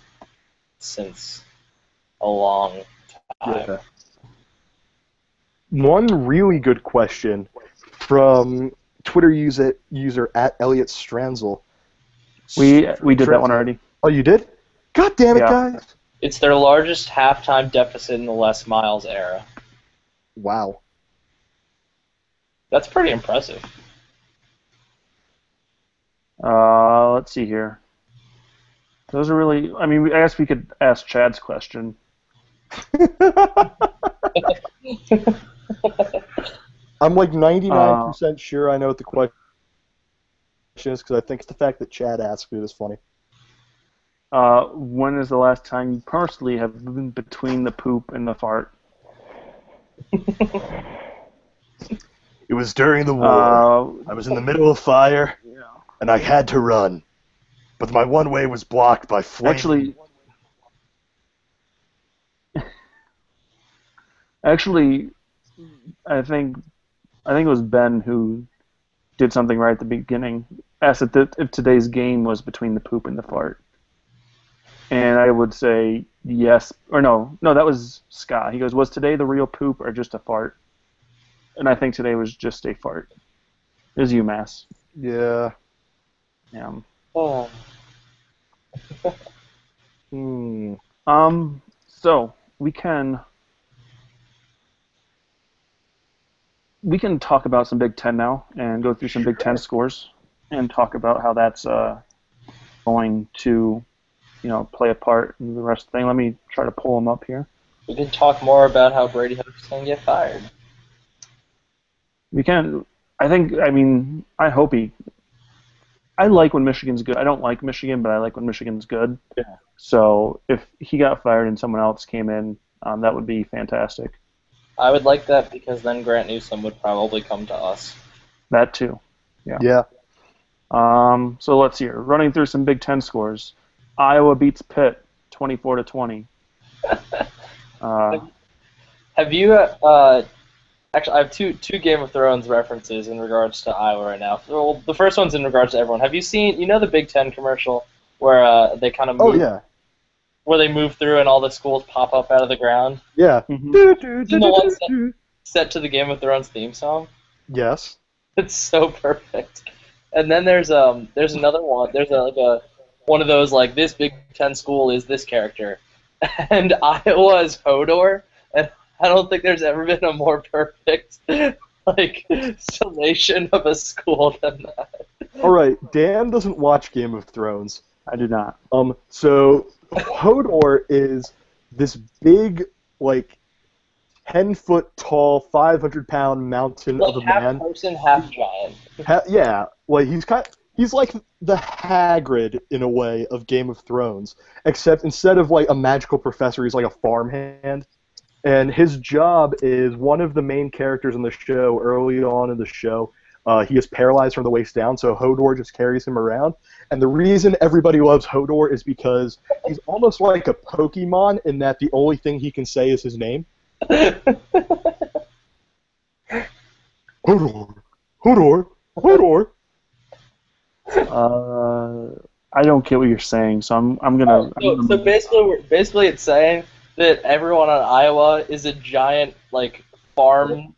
since a long time. Yeah. One really good question from Twitter user at Elliot Stranzel. We did that one already. Oh, you did? God damn it, Yeah. guys! It's their largest halftime deficit in the Les Miles era. Wow. That's pretty impressive. Let's see here. Those are really. I mean, I guess we could ask Chad's question. I'm like 99% sure I know what the question is because I think it's the fact that Chad asked me that's funny. When is the last time you personally have been between the poop and the fart? It was during the war. I was in the middle of fire, and I had to run. But my one way was blocked by flaming. Actually, I think it was Ben who did something right at the beginning. Asked if today's game was between the poop and the fart. And I would say yes, or no, that was Scott. He goes, was today the real poop or just a fart? And I think today was just a fart. It was UMass. Yeah. Yeah. Oh. So we can talk about some Big Ten now and go through some Big Ten scores and talk about how that's going to, play a part in the rest of the thing. Let me try to pull them up here. We can talk more about how Brady Hoke's going to get fired. We can. I hope he. I like when Michigan's good. I don't like Michigan, but I like when Michigan's good. Yeah. So if he got fired and someone else came in, that would be fantastic. I would like that because then Grant Newsom would probably come to us. That too. Yeah. Yeah. So let's see here. Running through some Big Ten scores. Iowa beats Pitt 24-20. Have you? Actually, I have two Game of Thrones references in regards to Iowa right now. Well, the first one's in regards to everyone. Have you seen, the Big Ten commercial where they kind of move, where they move through and all the schools pop up out of the ground? Yeah. Mm-hmm. The one set to the Game of Thrones theme song? Yes. It's so perfect. And then there's another one. There's one of those like this Big Ten school is this character, and Iowa is Hodor. And I don't think there's ever been a more perfect summation of a school than that. All right, Dan doesn't watch Game of Thrones. I do not. So Hodor is this big, 10-foot tall, 500-pound mountain of a man. Half person, half giant. He's like the Hagrid in a way of Game of Thrones, except instead of a magical professor, he's like a farmhand. And his job is one of the main characters in the show. Early on in the show, he is paralyzed from the waist down, so Hodor just carries him around. And the reason everybody loves Hodor is because he's almost like a Pokemon in that the only thing he can say is his name. Hodor, Hodor, Hodor. I don't get what you're saying, so I'm gonna. So basically, it's saying that everyone on Iowa is a giant farmhand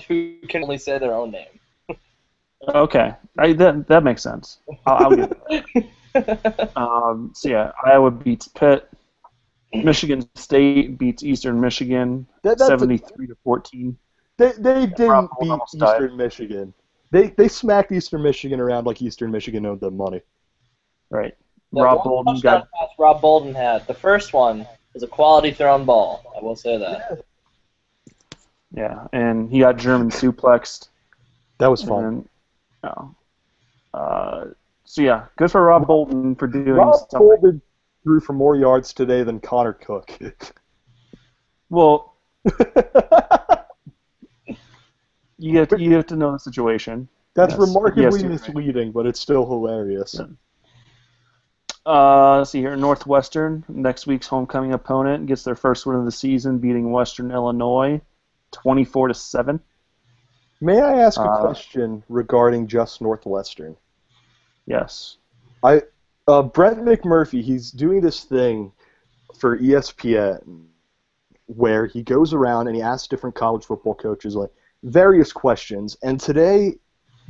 who can only say their own name. Okay, that makes sense. I'll get that. So yeah, Iowa beats Pitt. Michigan State beats Eastern Michigan 73-14. They didn't beat Eastern Michigan. They smacked Eastern Michigan around like Eastern Michigan owed them money. Right. Yeah, Rob Bolden had. The first one was a quality thrown ball. I will say that. Yeah, and he got German suplexed. That was fun. So yeah, good for Rob Bolden for doing something. Bolden threw for more yards today than Connor Cook. Well, you have to know the situation. That's remarkably misleading, but it's still hilarious. Yeah. See here, Northwestern, next week's homecoming opponent, gets their first win of the season, beating Western Illinois 24-7. May I ask a question regarding just Northwestern? Yes. Brent McMurphy, he's doing this thing for ESPN where he goes around and he asks different college football coaches various questions. And today,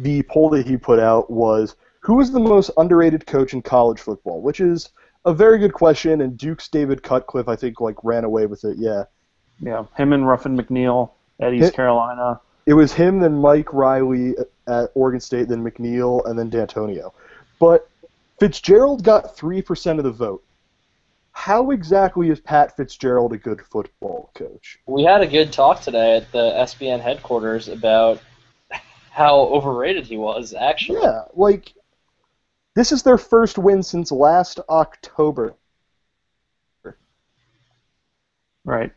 the poll that he put out was, who is the most underrated coach in college football? Which is a very good question, and Duke's David Cutcliffe, I think, ran away with it, yeah. Yeah, him and Ruffin McNeil at East Carolina. It was him, then Mike Riley at Oregon State, then McNeil, and then D'Antonio. But Fitzgerald got 3% of the vote. How exactly is Pat Fitzgerald a good football coach? We had a good talk today at the SBN headquarters about how overrated he was, actually. Yeah, like, this is their first win since last October. Right.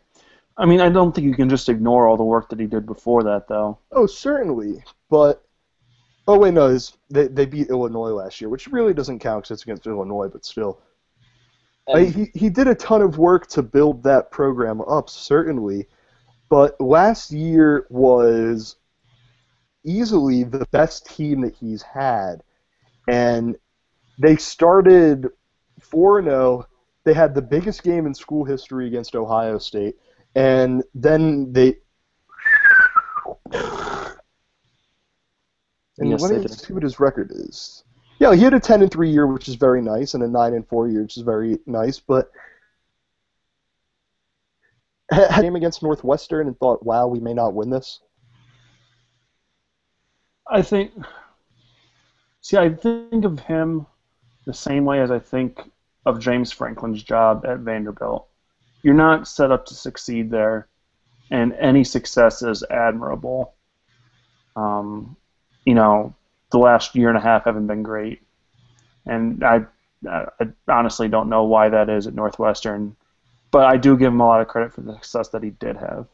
I mean, I don't think you can just ignore all the work that he did before that, though. Oh, certainly, but... Oh, wait, no, they beat Illinois last year, which really doesn't count because it's against Illinois, but still. He did a ton of work to build that program up, certainly, but last year was easily the best team that he's had, and they started 4-0. They had the biggest game in school history against Ohio State, and then they... And Yes, let they me did. see what his record is. Yeah, he had a 10-3 year, which is very nice, and a 9-4 year, which is very nice. But had a game against Northwestern and thought, "Wow, we may not win this." I think of him the same way as I think of James Franklin's job at Vanderbilt. You're not set up to succeed there, and any success is admirable. The last year and a half haven't been great, and I honestly don't know why that is at Northwestern, but I do give him a lot of credit for the success that he did have.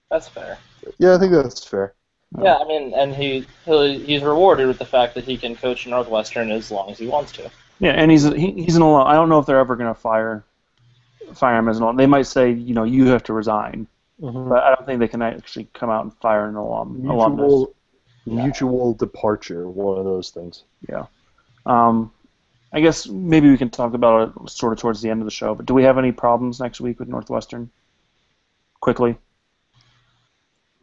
That's fair. Yeah, I think that's fair. Yeah, I mean, and he's rewarded with the fact that he can coach Northwestern as long as he wants to. Yeah, and he's an alum. I don't know if they're ever going to fire him as an alum. They might say, you have to resign, but I don't think they can actually come out and fire an alumnus. Mutual departure, one of those things. Yeah. I guess maybe we can talk about it sort of towards the end of the show, but do we have any problems next week with Northwestern? Quickly.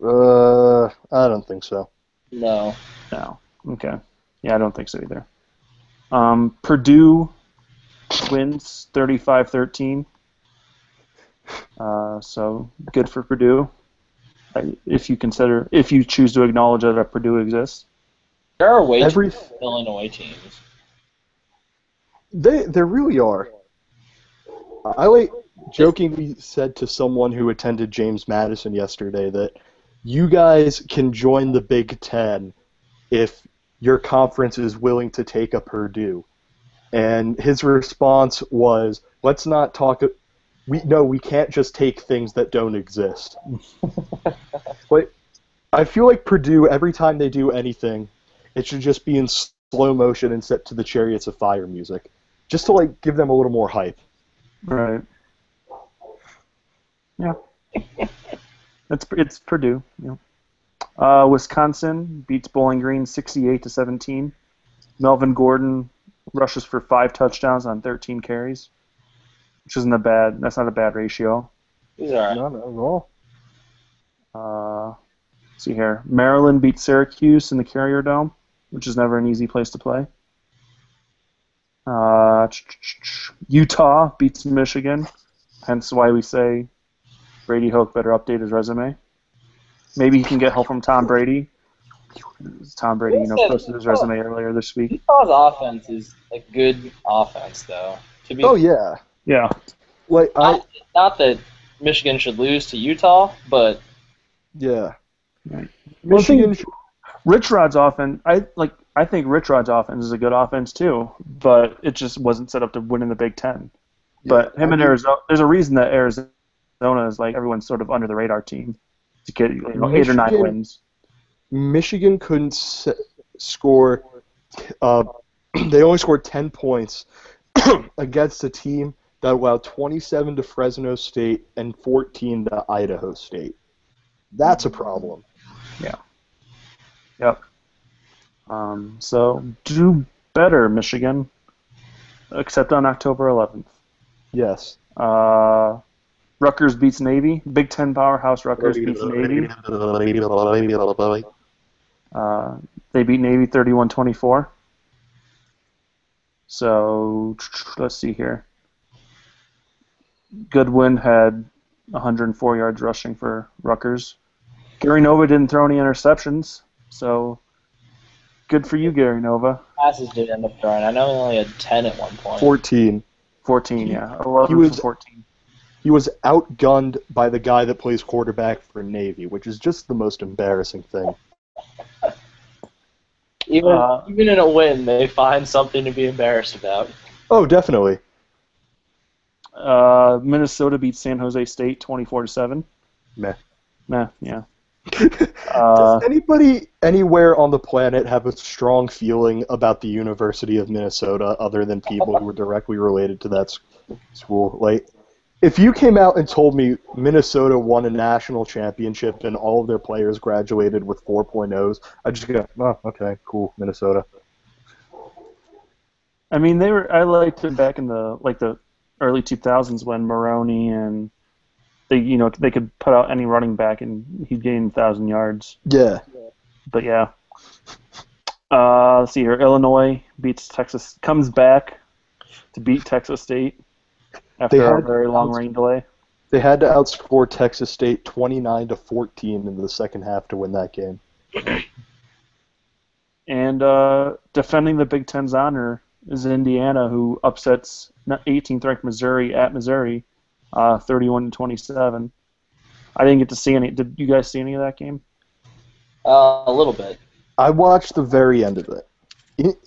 I don't think so. No. No. Okay. Yeah, I don't think so either. Purdue wins 35-13. So good for Purdue. If you choose to acknowledge that Purdue exists. There are way too many Illinois teams. There really are. I jokingly said to someone who attended James Madison yesterday that you guys can join the Big Ten if your conference is willing to take a Purdue. And his response was, let's not talk... We can't just take things that don't exist. But I feel like Purdue, every time they do anything, it should just be in slow motion and set to the Chariots of Fire music, just to give them a little more hype. Right. Yeah. It's Purdue. Yeah. Wisconsin beats Bowling Green 68-17. Melvin Gordon rushes for 5 touchdowns on 13 carries. Which isn't that's not a bad ratio. These are. Not at all. Let's see here. Maryland beats Syracuse in the Carrier Dome, which is never an easy place to play. Utah beats Michigan, hence why we say Brady Hoke better update his resume. Maybe he can get help from Tom Brady. Tom Brady, posted his resume earlier this week. Utah's offense is a good offense, though. Oh, yeah. Yeah. Not that Michigan should lose to Utah, but yeah. Right. Michigan. Rich Rod's offense. I think Rich Rod's offense is a good offense too, but it just wasn't set up to win in the Big Ten. Yeah, but him and Arizona, there's a reason that Arizona is everyone's sort of under the radar team to get 8 or 9 wins. Michigan couldn't score. They only scored 10 points against a team that allowed 27 to Fresno State and 14 to Idaho State. That's a problem. Yeah. Yep. So do better, Michigan, except on October 11th. Yes. Rutgers beats Navy. Big Ten powerhouse Rutgers beats Navy. They beat Navy 31-24. So let's see here. Goodwin had 104 yards rushing for Rutgers. Gary Nova didn't throw any interceptions, so good for you, Gary Nova. passes did end up throwing? I know he only had 10 at one point. 14. 14, yeah. 11 was- for 14. He was outgunned by the guy that plays quarterback for Navy, which is just the most embarrassing thing. Even in a win, they find something to be embarrassed about. Oh, definitely. Minnesota beat San Jose State 24-7. Meh. Meh, yeah. Does anybody anywhere on the planet have a strong feeling about the University of Minnesota other than people who are directly related to that school? Like, if you came out and told me Minnesota won a national championship and all of their players graduated with 4.0s, I'd just go, oh, okay, cool, Minnesota. I mean, I liked it back in the early 2000s when Maroney and they could put out any running back and he'd gain 1,000 yards. Yeah. But yeah. Let's see here. Illinois beats Texas, comes back to beat Texas State after a very long rain delay. They had to outscore Texas State 29-14 in the second half to win that game. And defending the Big Ten's honor is Indiana, who upsets 18th ranked Missouri at Missouri, 31-27. I didn't get to see any. Did you guys see any of that game? A little bit. I watched the very end of it.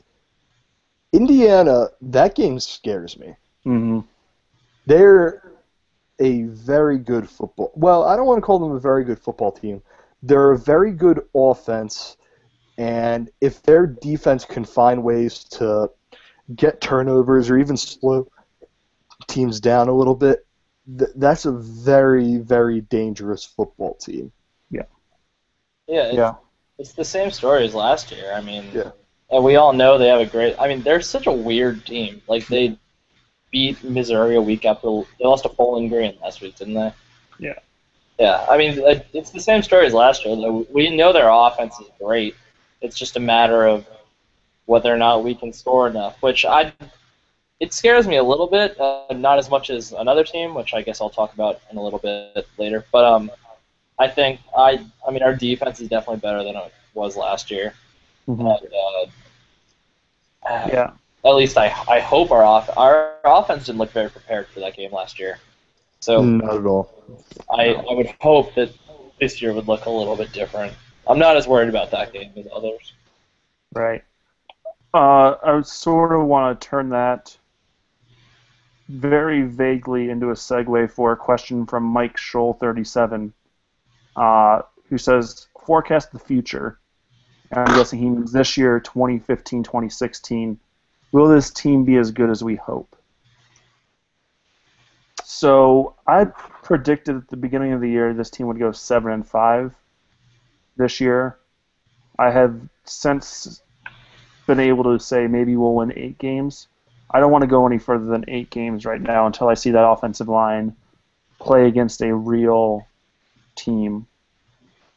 Indiana, that game scares me. Mm-hmm. They're a very good football. Well, I don't want to call them a very good football team. They're a very good offense, and if their defense can find ways to get turnovers or even slow teams down a little bit, that's a very, very dangerous football team. Yeah, it's the same story as last year. I mean, Yeah. and we all know they have a great. I mean, they're such a weird team. Like they beat Missouri a week after they lost to Bowling Green last week, didn't they? Yeah. Yeah, I mean, it's the same story as last year. We know their offense is great. It's just a matter of whether or not we can score enough, it scares me a little bit, not as much as another team, which I guess I'll talk about in a little bit later. But I think I mean our defense is definitely better than it was last year. Mm-hmm. And, Yeah. At least I hope our offense didn't look very prepared for that game last year. So Not at all. I would hope that this year would look a little bit different. I'm not as worried about that game as others. Right. I would sort of want to turn that very vaguely into a segue for a question from Mike Scholl37, who says, forecast the future. And I'm guessing he means this year, 2015, 2016. Will this team be as good as we hope? So I predicted at the beginning of the year this team would go 7-5 this year. I have since been able to say maybe we'll win 8 games. I don't want to go any further than 8 games right now until I see that offensive line play against a real team.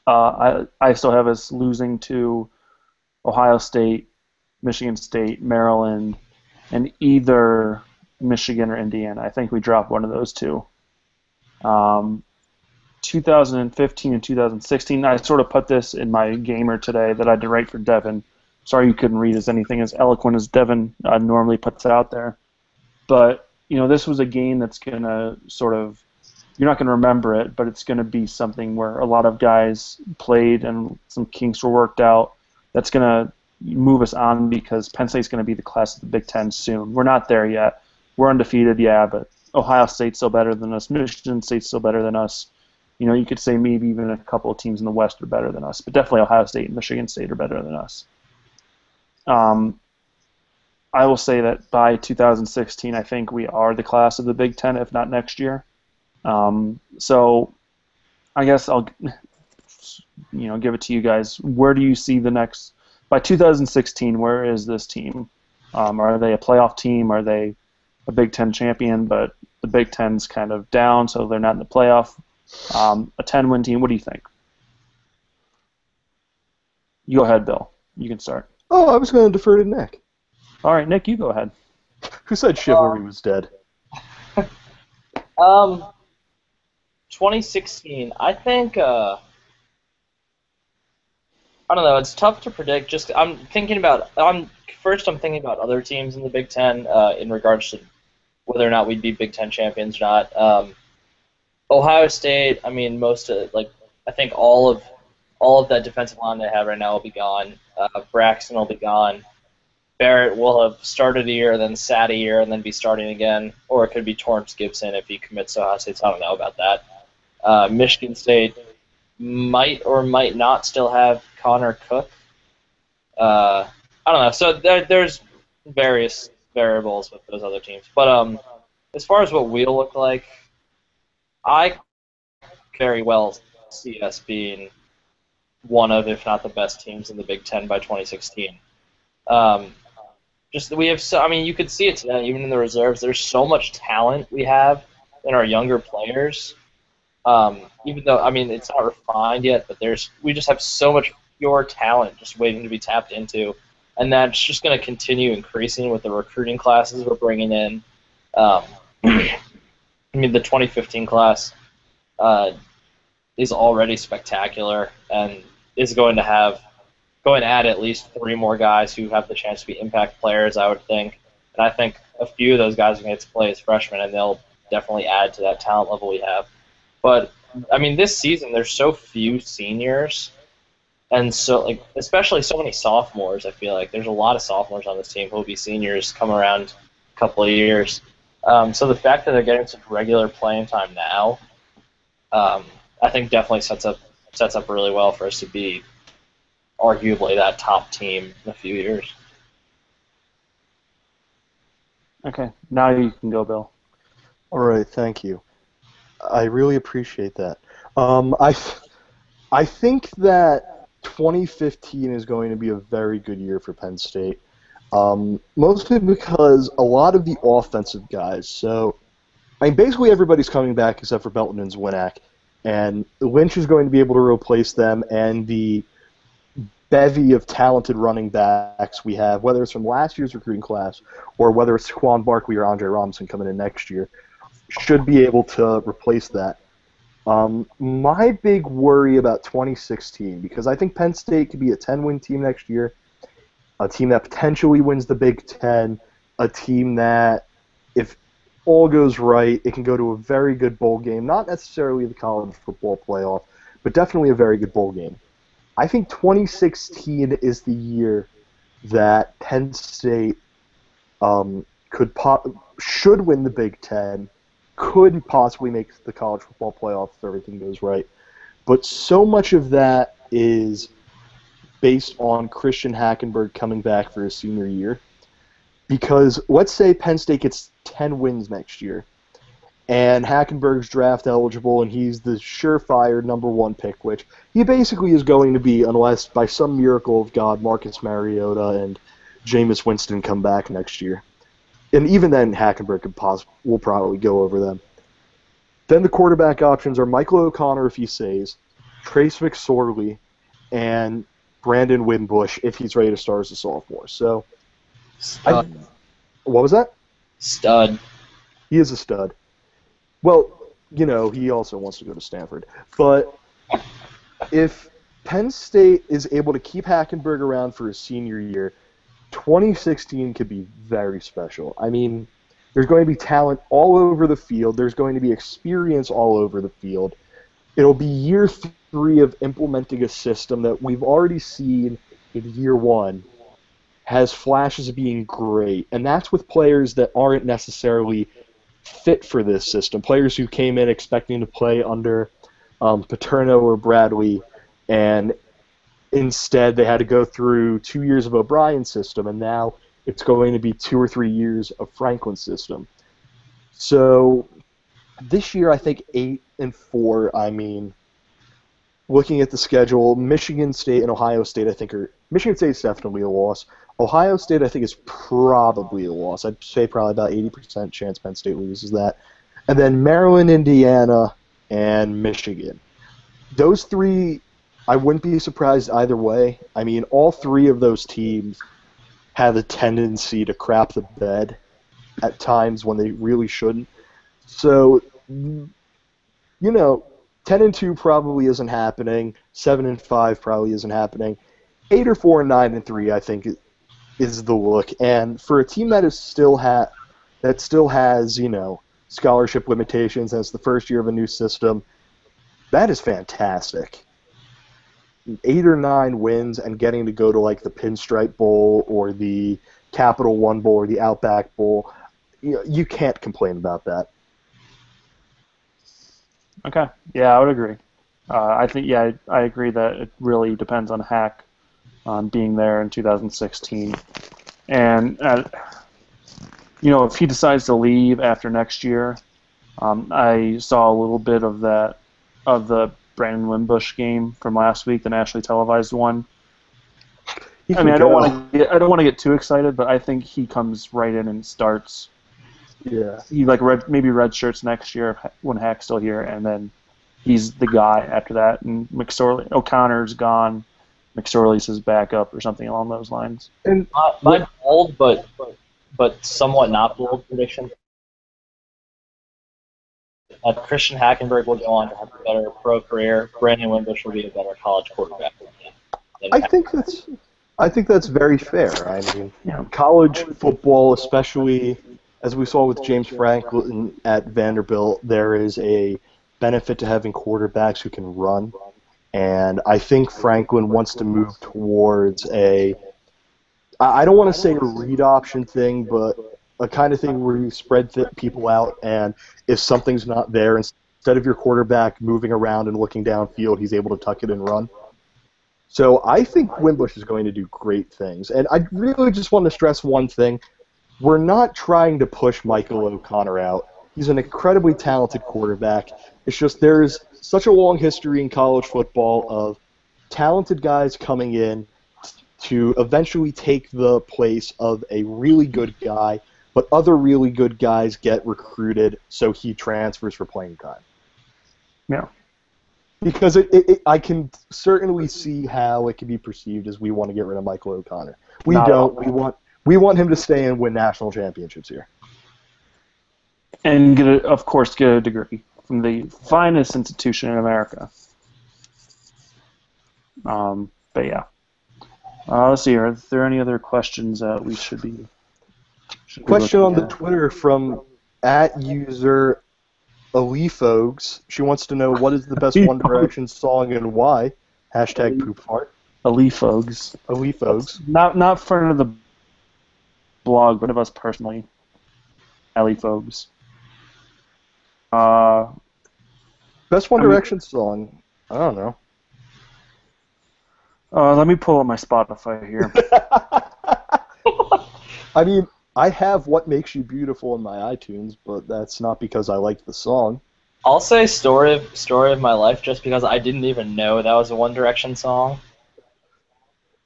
I still have us losing to Ohio State, Michigan State, Maryland, and either Michigan or Indiana. I think we dropped one of those two. 2015 and 2016, I sort of put this in my gamer today that I did write for Devin. Sorry you couldn't read as anything as eloquent as Devin normally puts out there. But, this was a game that's going to sort of, you're not going to remember it, but it's going to be something where a lot of guys played and some kinks were worked out. That's going to move us on because Penn State's going to be the class of the Big Ten soon. We're not there yet. We're undefeated, yeah, but Ohio State's still better than us. Michigan State's still better than us. You could say maybe even a couple of teams in the West are better than us, but definitely Ohio State and Michigan State are better than us. I will say that by 2016, I think we are the class of the Big Ten, if not next year. So I guess I'll give it to you guys. Where do you see the next by 2016? Where is this team? Are they a playoff team? Are they a Big Ten champion? But the Big Ten's kind of down, so they're not in the playoff. A 10-win team. What do you think? You go ahead, Bill. You can start. Oh, I was going to defer to Nick. All right, Nick, you go ahead. Who said chivalry was dead? 2016. I think. All I don't know. It's tough to predict. I'm thinking about other teams in the Big Ten in regards to whether or not we'd be Big Ten champions or not. Ohio State. I mean, I think all of that defensive line they have right now will be gone. Braxton will be gone. Barrett will have started a year, then sat a year, and then be starting again. Or it could be Torrance Gibson if he commits to Ohio State. So I don't know about that. Michigan State might or might not still have Connor Cook. I don't know. So there's various variables with those other teams. But as far as what we'll look like, I very well see us being one of, if not the best teams in the Big Ten by 2016. You could see it today, even in the reserves. There's so much talent we have in our younger players. Even though, it's not refined yet, but we just have so much pure talent just waiting to be tapped into, and that's just going to continue increasing with the recruiting classes we're bringing in. The 2015 class is already spectacular and is going to add at least 3 more guys who have the chance to be impact players, I would think. And I think a few of those guys are going to play as freshmen, and they'll definitely add to that talent level we have. But, this season there's so few seniors, and so, especially so many sophomores, I feel like. There's a lot of sophomores on this team who will be seniors come around a couple of years. So the fact that they're getting such regular playing time now, I think definitely sets up really well for us to be arguably that top team in a few years. Okay, now you can go, Bill. All right, thank you. I really appreciate that. I think that 2015 is going to be a very good year for Penn State, mostly because a lot of the offensive guys. So, basically everybody's coming back except for Belton and Zwinak, and Lynch is going to be able to replace them, and the bevy of talented running backs we have, whether it's from last year's recruiting class or whether it's Quan Barkley or Andre Robinson coming in next year, should be able to replace that. My big worry about 2016, because I think Penn State could be a 10-win team next year, a team that potentially wins the Big Ten, a team that, if all goes right, it can go to a very good bowl game, not necessarily the college football playoff, but definitely a very good bowl game. I think 2016 is the year that Penn State should win the Big Ten, could possibly make the college football playoff if everything goes right. But so much of that is based on Christian Hackenberg coming back for his senior year. Because let's say Penn State gets 10 wins next year, and Hackenberg's draft eligible, and he's the surefire number 1 pick, which he basically is going to be unless, by some miracle of God, Marcus Mariota and Jameis Winston come back next year. And even then, Hackenberg will probably go over them. Then the quarterback options are Michael O'Connor if he stays, Trace McSorley, and Brandon Wimbush if he's ready to start as a sophomore. So, Stud. What was that? Stud. He is a stud. Well, he also wants to go to Stanford. But if Penn State is able to keep Hackenberg around for his senior year, 2016 could be very special. There's going to be talent all over the field. There's going to be experience all over the field. It'll be year 3 of implementing a system that we've already seen in year 1 has flashes of being great. And that's with players that aren't necessarily fit for this system. Players who came in expecting to play under Paterno or Bradley, and instead they had to go through 2 years of O'Brien's system, and now it's going to be 2 or 3 years of Franklin's system. So this year I think 8-4. Looking at the schedule, Michigan State and Ohio State I think Michigan State's definitely a loss. Ohio State I think is probably a loss. I'd say probably about 80% chance Penn State loses that. And then Maryland, Indiana, and Michigan. Those 3, I wouldn't be surprised either way. All 3 of those teams have a tendency to crap the bed at times when they really shouldn't. So, 10-2 probably isn't happening. 7-5 probably isn't happening. Hater 4-9-3, I think, is the look. And for a team that is still has, you know, scholarship limitations, and it's the first year of a new system, that is fantastic. 8 or 9 wins and getting to go to like the Pinstripe Bowl or the Capital One Bowl or the Outback Bowl, you can't complain about that. Okay. Yeah, I would agree. I think, yeah, I agree that it really depends on Hack on being there in 2016. And, you know, if he decides to leave after next year, I saw a little bit of that, of the Brandon Wimbush game from last week, the nationally televised one. I mean, I don't want to get too excited, but I think he comes right in and starts. Yeah. He maybe red shirts next year when Hack's still here, and then he's the guy after that. And O'Connor's gone. McSorley's his backup or something along those lines. And my bold but somewhat not bold prediction. Christian Hackenberg will go on to have a better pro career. Brandon Wimbush will be a better college quarterback. I think that's very fair. I mean, college football, especially as we saw with James Franklin at Vanderbilt, there is a benefit to having quarterbacks who can run. And I think Franklin wants to move towards I don't want to say a read option thing, but a kind of thing where you spread people out, and if something's not there, instead of your quarterback moving around and looking downfield, he's able to tuck it and run. So I think Wimbush is going to do great things. And I really just want to stress one thing. We're not trying to push Michael O'Connor out. He's an incredibly talented quarterback. It's just there's such a long history in college football of talented guys coming in to eventually take the place of a really good guy, but other really good guys get recruited, so he transfers for playing time. Yeah. Because I can certainly see how it can be perceived as we want to get rid of Michael O'Connor. We don't. We want him to stay and win national championships here. And get a degree from the finest institution in America. But yeah. Let's see. Are there any other questions that we should be? Question on the Twitter from @user Alifogs. She wants to know what is the best One Direction song and why. #Poopfart. Alifogs. Alifogs. Not front of the blog, but of us personally. Alifogs. Best One Direction song? I don't know. Let me pull up my Spotify here. I mean, I have What Makes You Beautiful in my iTunes, but that's not because I like the song. I'll say Story of My Life just because I didn't even know that was a One Direction song.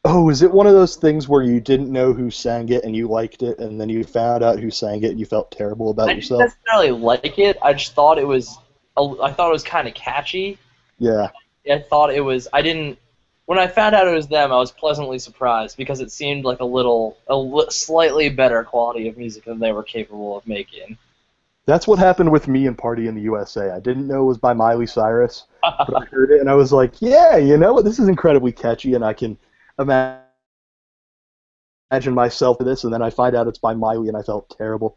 Oh, is it one of those things where you didn't know who sang it and you liked it, and then you found out who sang it and you felt terrible about yourself? I didn't necessarily like it. I just thought it was kind of catchy. Yeah. When I found out it was them, I was pleasantly surprised because it seemed like a slightly better quality of music than they were capable of making. That's what happened with me and Party in the USA. I didn't know it was by Miley Cyrus, but I heard it and I was like, yeah, you know what, this is incredibly catchy, and I can imagine myself to this, and then I find out it's by Miley and I felt terrible.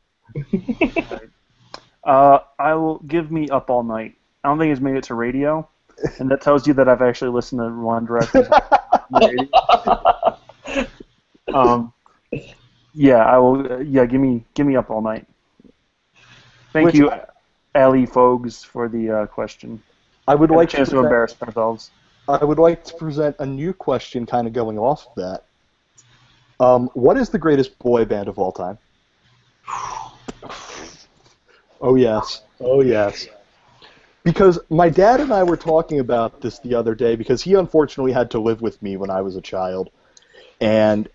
I will give me Up All Night. I don't think it's made it to radio, and that tells you that I've actually listened to One Direction. Yeah, I will. Yeah, give me Up All Night. Thank you, Ali Fogs, for the question. I would like to embarrass ourselves. I would like to present a new question, kind of going off of that. What is the greatest boy band of all time? Oh yes, oh yes. Because my dad and I were talking about this the other day, because he unfortunately had to live with me when I was a child, and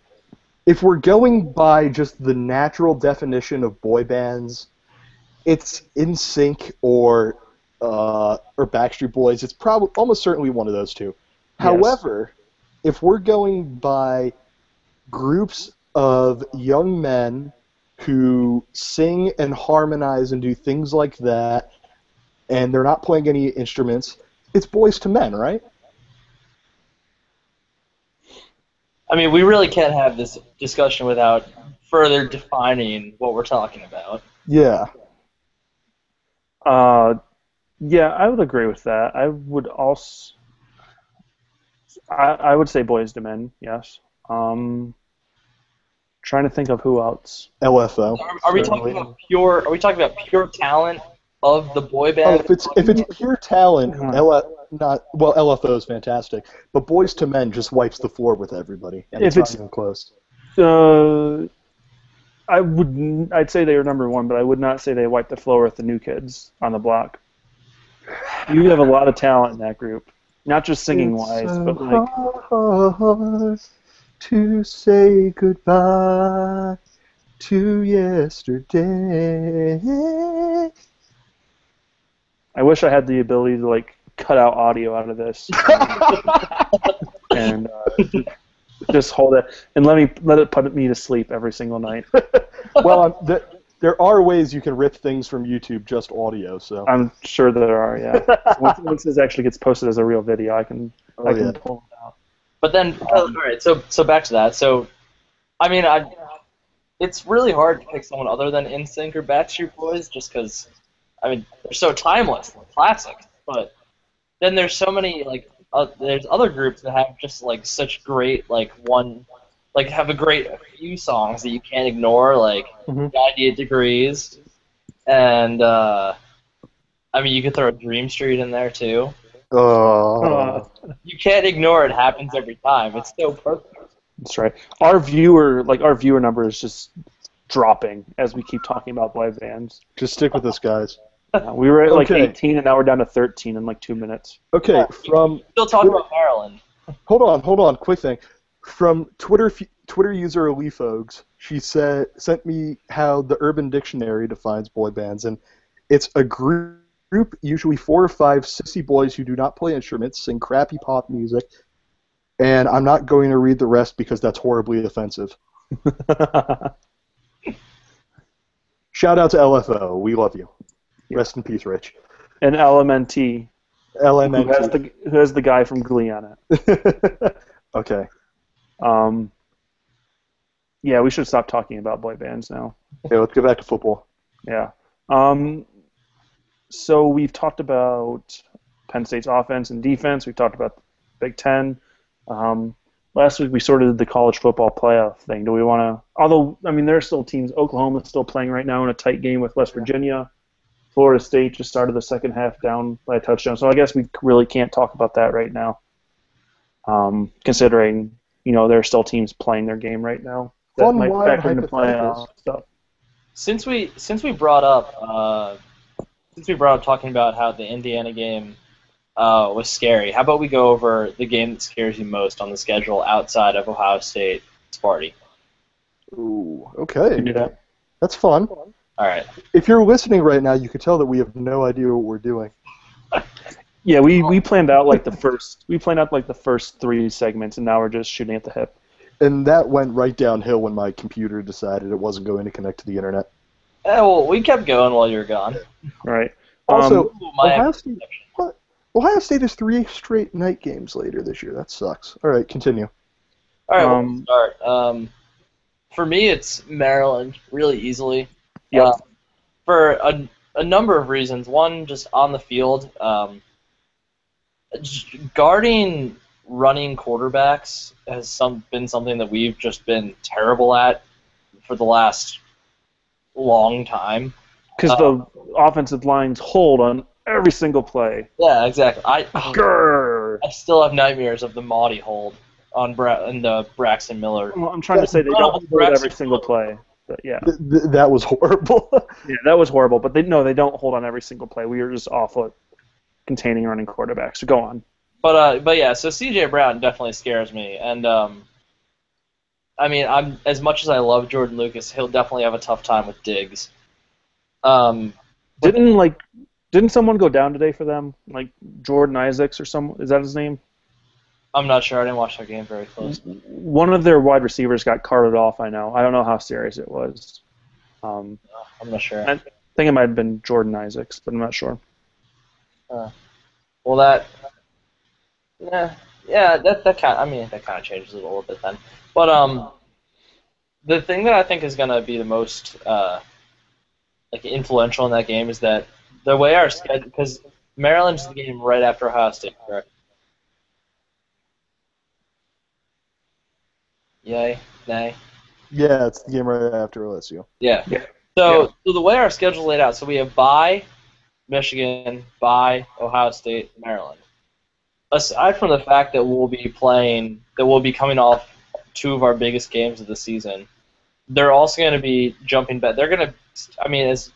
if we're going by just the natural definition of boy bands, it's NSYNC or Backstreet Boys. It's probably almost certainly one of those two. Yes. However, if we're going by groups of young men who sing and harmonize and do things like that, and they're not playing any instruments, it's Boys to Men, right? I mean, we really can't have this discussion without further defining what we're talking about. Yeah. Yeah, I would agree with that. I would also, I would say boys to men, yes. Trying to think of who else. LFO. Are we talking about pure? Are we talking about pure talent of the boy band? Oh, if it's pure talent, LFO is fantastic, but Boys to Men just wipes the floor with everybody, and it's not even close. I'd say they were number one, but I would not say they wiped the floor with the New Kids on the Block. You have a lot of talent in that group, not just singing wise, but like hard to say goodbye to yesterday. I wish I had the ability to like cut out audio out of this and just hold it and let it put me to sleep every single night. Well, there are ways you can rip things from YouTube just audio. So I'm sure there are. Yeah. Once this actually gets posted as a real video, I can pull it out. But then, all right. So back to that. So, I mean, it's really hard to pick someone other than NSYNC or Backstreet Boys, just because. I mean, they're so timeless, they're classic. But then there's so many there's other groups that have just like such great have a few songs that you can't ignore, like 98 Degrees, and I mean you could throw Dream Street in there too. You can't ignore It Happens Every Time. It's so perfect. That's right. Our viewer number is just dropping as we keep talking about boy bands. Just stick with us, guys. We were at like 18, and now we're down to 13 in like 2 minutes. Okay, from still talking about Maryland. Hold on, quick thing. From Twitter user Leafogs, she sent me how the Urban Dictionary defines boy bands, and it's a group, usually 4 or 5 sissy boys who do not play instruments, sing crappy pop music, and I'm not going to read the rest because that's horribly offensive. Shout out to LFO. We love you. Rest in peace, Rich. And LMNT. LMNT. Who has the guy from Glee on it. Okay. Yeah, we should stop talking about boy bands now. Okay, let's get back to football. Yeah. So we've talked about Penn State's offense and defense. We've talked about the Big Ten. Last week we sort of did the college football playoff thing. Do we want to? Although, I mean, there are still teams. Oklahoma's still playing right now in a tight game with West Virginia. Florida State just started the second half down by a touchdown. So I guess we really can't talk about that right now, considering there are still teams playing their game right now that might factor into playoff stuff. Since we brought up talking about how the Indiana game was scary, how about we go over the game that scares you most on the schedule outside of Ohio State, Sparty? Ooh, okay. Do that. That's fun. All right. If you're listening right now, you can tell that we have no idea what we're doing. Yeah, we planned out like the first 3 segments, and now we're just shooting at the hip. And that went right downhill when my computer decided it wasn't going to connect to the internet. Well, we kept going while you were gone. Right. Also, Ohio State has 3 straight night games later this year. That sucks. All right, continue. All right, we'll start. For me, it's Maryland, really easily. Yep. For a number of reasons. One, just on the field, guarding running quarterbacks has been something that we've just been terrible at for the last long time. Because the offensive lines hold on every single play. Yeah, exactly. I still have nightmares of the Maudie hold on the Braxton Miller. Well, I'm trying to say they don't hold every single play. But yeah. That was horrible. Yeah, that was horrible. But they don't hold on every single play. We were just awful at containing running quarterbacks. So go on. But yeah, so C.J. Brown definitely scares me, and I mean, I'm as much as I love Jordan Lucas, he'll definitely have a tough time with Diggs. Didn't someone go down today for them? Like Jordan Isaacs or someone? Is that his name? I'm not sure. I didn't watch that game very closely. One of their wide receivers got carted off. I know. I don't know how serious it was. I'm not sure. I think it might have been Jordan Isaacs, but I'm not sure. Well, that. Yeah. Yeah, that kind. That kind of changes it a little bit then. But the thing that I think is gonna be the most like influential in that game is that the way our schedule, because Maryland's the game right after Ohio State, correct? Yay, nay. Yeah, it's the game right after OSU. Yeah. Yeah. So the way our schedule laid out, so we have bye Michigan, bye Ohio State, Maryland. Aside from the fact that we'll be coming off two of our biggest games of the season, they're also going to be jumping back. They're going to, as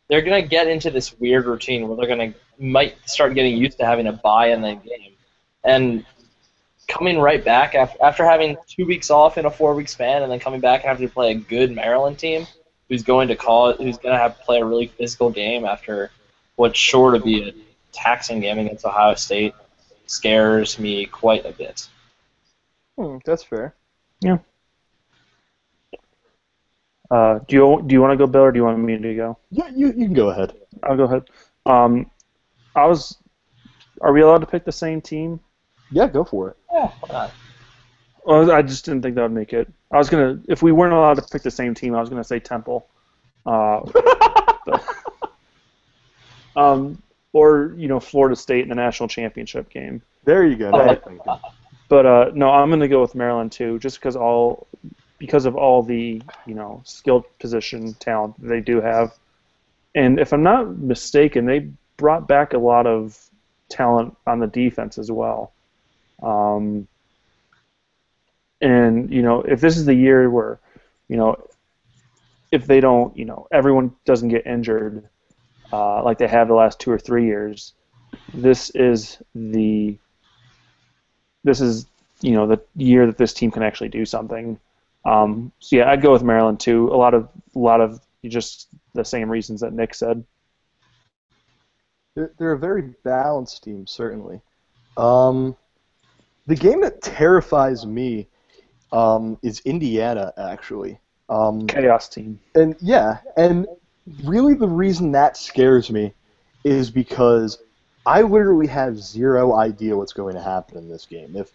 they're going to get into this weird routine where might start getting used to having a bye in the game, and coming right back after having 2 weeks off in a 4-week span, and then coming back and having to play a good Maryland team who's going to have to play a really physical game after what's sure to be a taxing game against Ohio State scares me quite a bit. That's fair. Yeah. Do you want to go, Bill, or do you want me to go? Yeah, you can go ahead. I'll go ahead. Are we allowed to pick the same team? Yeah, go for it. Yeah, why not? Well, I just didn't think that would make it. If we weren't allowed to pick the same team, I was gonna say Temple. Or Florida State in the national championship game. There you go. Now you're thinking. But no, I'm gonna go with Maryland too, just because of all the skilled position talent that they do have, and if I'm not mistaken, they brought back a lot of talent on the defense as well. And if this is the year where if they don't everyone doesn't get injured like they have the last 2 or 3 years, this is the year that this team can actually do something. So yeah, I'd go with Maryland too. A lot of just the same reasons that Nick said. They're a very balanced team, certainly. The game that terrifies me is Indiana, actually. Chaos team. And really the reason that scares me is because I literally have zero idea what's going to happen in this game. If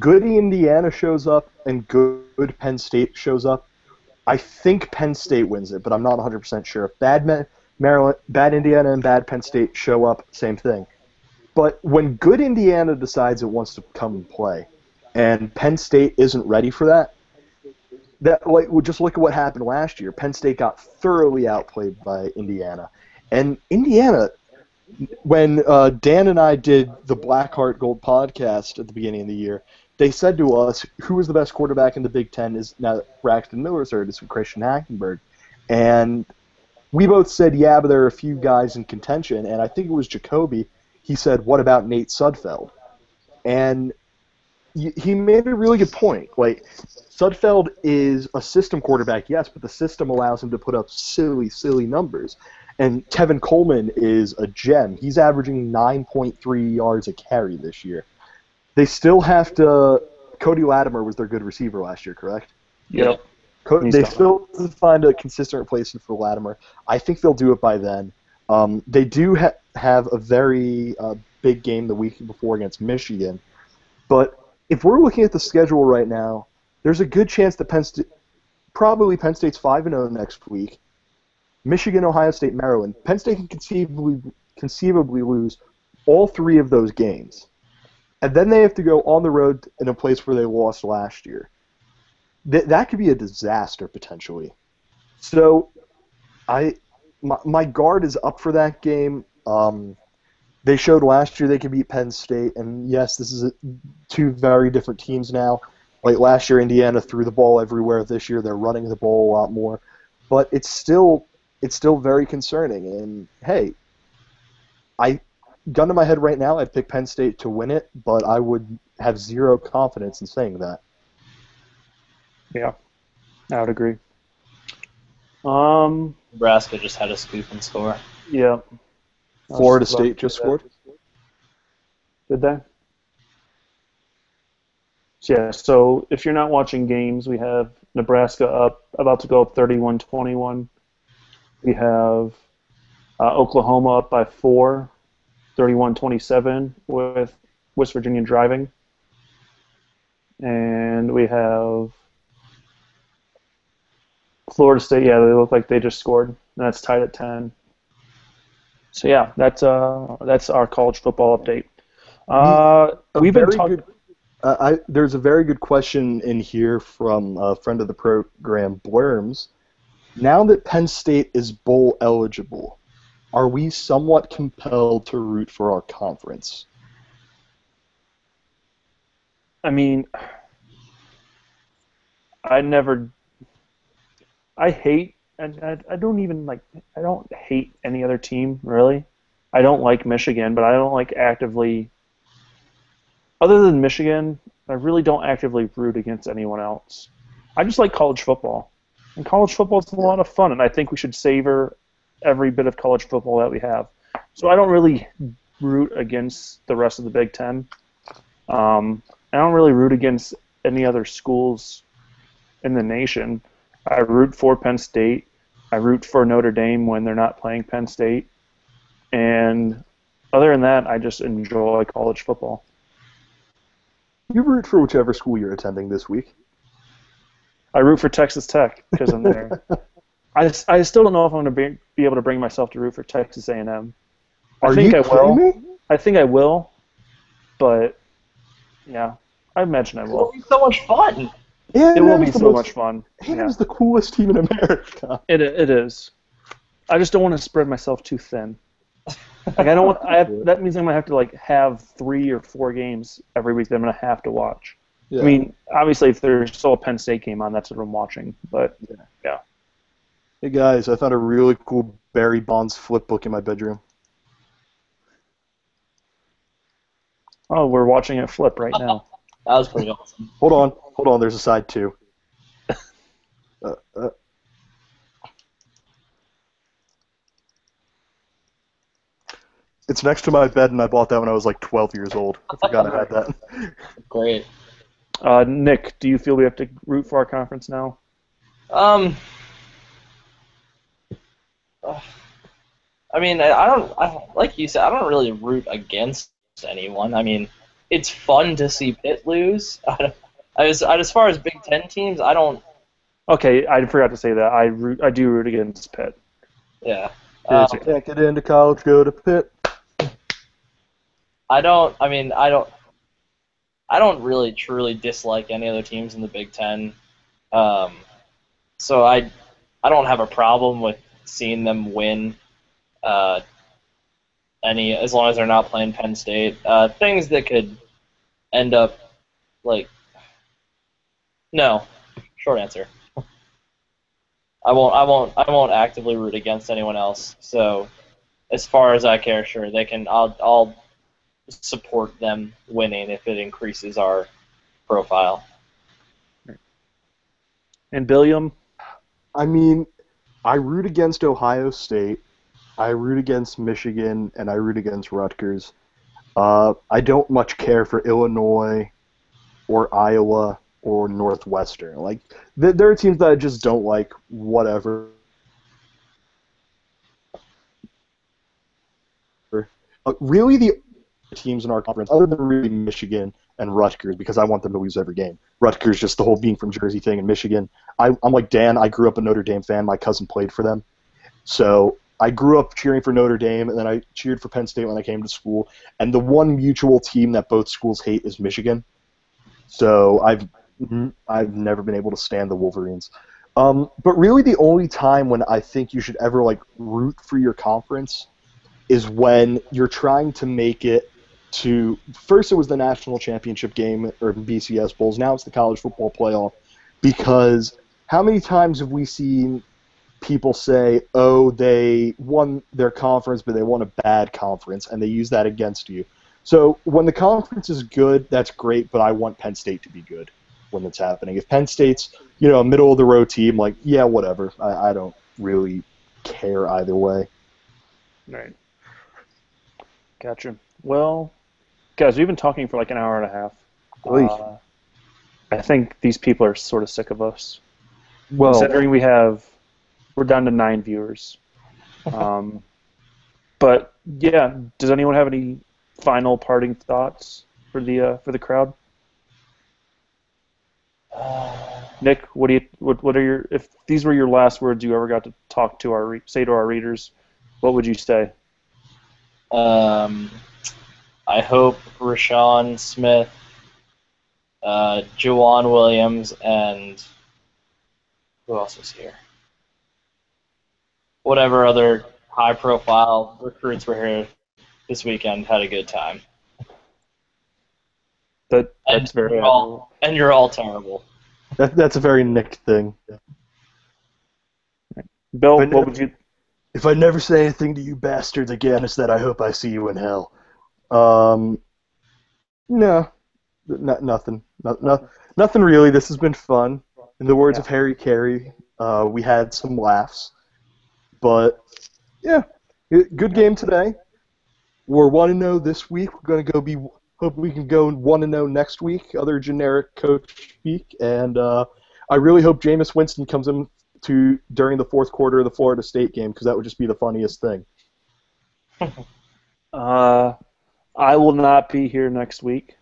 good Indiana shows up and good Penn State shows up, I think Penn State wins it, but I'm not 100% sure. If bad Indiana and bad Penn State show up, same thing. But when good Indiana decides it wants to come and play, and Penn State isn't ready for that, just look at what happened last year. Penn State got thoroughly outplayed by Indiana. And Indiana, when Dan and I did the Black Heart Gold podcast at the beginning of the year, they said to us, who was the best quarterback in the Big Ten is now that Braxton Miller's hurt, it's Christian Hackenberg. And we both said, yeah, but there are a few guys in contention. And I think it was Jacoby. He said, what about Nate Sudfeld? And he made a really good point. Like, Sudfeld is a system quarterback, yes, but the system allows him to put up silly, silly numbers. And Tevin Coleman is a gem. He's averaging 9.3 yards a carry this year. They still have to – Cody Latimer was their good receiver last year, correct? Yep. They still have to find a consistent replacement for Latimer. I think they'll do it by then. They do have a very big game the week before against Michigan. But if we're looking at the schedule right now, there's a good chance that Penn State's 5-0 next week. Michigan, Ohio State, Maryland. Penn State can conceivably lose all 3 of those games. And then they have to go on the road in a place where they lost last year. That could be a disaster, potentially. So my guard is up for that game. They showed last year they could beat Penn State, and yes, this is 2 very different teams now. Like last year, Indiana threw the ball everywhere. This year, they're running the ball a lot more. But it's still very concerning. And hey, gun to my head right now, I'd pick Penn State to win it, but I would have zero confidence in saying that. Yeah, I would agree. Nebraska just had a scoop and score. Yeah. Florida State just scored. Did they? Yeah, so if you're not watching games, we have Nebraska about to go up 31-21. We have Oklahoma up by 4, 31-27, with West Virginia driving. And we have Florida State. Yeah, they look like they just scored. And that's tied at 10. So yeah, that's our college football update. We've been talking. There's a very good question in here from a friend of the program, Blurms. Now that Penn State is bowl eligible, are we somewhat compelled to root for our conference? I mean, I hate, and I don't even like, I don't hate any other team, really. I don't like Michigan, but I don't like actively, other than Michigan, I really don't actively root against anyone else. I just like college football. And college football is a lot of fun, and I think we should savor every bit of college football that we have. So I don't really root against the rest of the Big Ten. I don't really root against any other schools in the nation. I root for Penn State. I root for Notre Dame when they're not playing Penn State. And other than that, I just enjoy college football. You root for whichever school you're attending this week. I root for Texas Tech because I'm there. I still don't know if I'm going to be able to bring myself to root for Texas A&M. I think I will. I think I will, but yeah, I imagine I will. It'll be so much fun. Yeah, It will be so much fun. A&M is the coolest team in America. It is. I just don't want to spread myself too thin. Like I don't want. That means I'm gonna have to like have 3 or 4 games every week that I'm gonna have to watch. Yeah. I mean, obviously, if there's still a Penn State game on, that's what I'm watching. But yeah. Hey guys, I found a really cool Barry Bonds flip book in my bedroom. Oh, we're watching it flip right now. That was pretty awesome. Hold on. There's a side 2. It's next to my bed, and I bought that when I was like 12 years old. I forgot I had that. Great. Nick, do you feel we have to root for our conference now? I mean, like you said, I don't really root against anyone. I mean, it's fun to see Pitt lose. As far as Big Ten teams, I don't. Okay, I forgot to say that. I do root against Pitt. Yeah. Can't get into college, go to Pitt. I don't really truly dislike any other teams in the Big Ten. So I don't have a problem with seeing them win any, as long as they're not playing Penn State. Things that could end up like, no, short answer. I won't actively root against anyone else. So as far as I care, sure, they can. I'll support them winning if it increases our profile. And Billiam? I mean, I root against Ohio State, I root against Michigan, and I root against Rutgers. I don't much care for Illinois or Iowa or Northwestern. Like, there are teams that I just don't like, whatever. Really, the teams in our conference, other than really Michigan and Rutgers, because I want them to lose every game. Rutgers, just the whole being from Jersey thing, and Michigan. I'm like Dan, I grew up a Notre Dame fan. My cousin played for them. So I grew up cheering for Notre Dame, and then I cheered for Penn State when I came to school. And the one mutual team that both schools hate is Michigan. So I've never been able to stand the Wolverines. But really the only time when I think you should ever like root for your conference is when you're trying to make it to, first it was the national championship game or BCS Bowls, now it's the college football playoff, because how many times have we seen people say, oh, they won their conference, but they won a bad conference, and they use that against you. So when the conference is good, that's great, but I want Penn State to be good when it's happening. If Penn State's, a middle-of-the-road team, like, yeah, whatever. I don't really care either way. Right. Gotcha. Well, guys, we've been talking for like an hour and a half. I think these people are sort of sick of us. Well, considering we're down to 9 viewers. But yeah, does anyone have any final parting thoughts for the crowd? Nick, what are your, if these were your last words you ever got to talk to say to our readers, what would you say? I hope Rashawn Smith, Juwan Williams, and who else was here? Whatever other high-profile recruits were here this weekend had a good time. That's very admirable. And you're all terrible. That's a very Nick thing. Bill, what would you? If I never say anything to you bastards again, it's that I hope I see you in hell. No, nothing. Nothing really. This has been fun. In the words of Harry Carey, we had some laughs. But, yeah, good game today. We're 1-0 this week. We're going to hope we can go 1-0 next week, other generic coach speak. And I really hope Jameis Winston comes in during the fourth quarter of the Florida State game, because that would just be the funniest thing. I will not be here next week.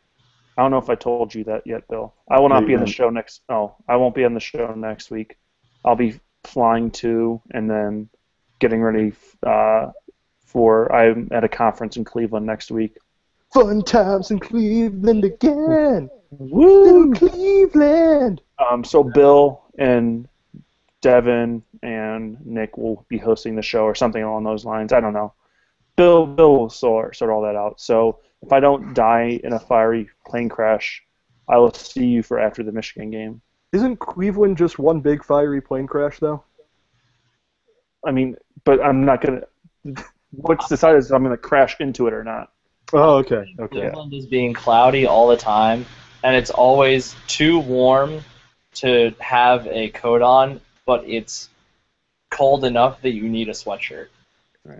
I don't know if I told you that yet, Bill. I will not be on the show next. No, I won't be on the show next week. I'll be flying to and then getting ready I'm at a conference in Cleveland next week. Fun times in Cleveland again. Woo! Cleveland. So Bill and Devin and Nick will be hosting the show or something along those lines. I don't know. Bill will sort all that out. So if I don't die in a fiery plane crash, I will see you for after the Michigan game. Isn't Cleveland just one big fiery plane crash, though? I mean, but I'm not going to... What's decided is if I'm going to crash into it or not. Oh, okay. Cleveland is being cloudy all the time, and it's always too warm to have a coat on, but it's cold enough that you need a sweatshirt.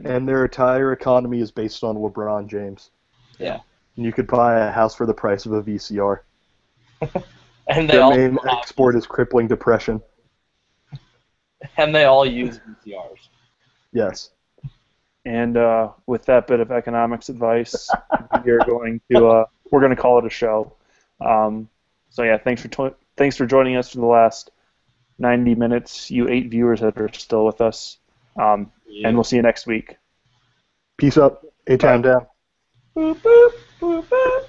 And their entire economy is based on LeBron James. Yeah. And you could buy a house for the price of a VCR. And their main export is crippling depression. And they all use VCRs. Yes. And with that bit of economics advice, we're going to call it a show. So yeah, thanks for joining us for the last 90 minutes. You 8 viewers that are still with us, and we'll see you next week. Peace up. A-Town down. Boop, boop, boop, boop.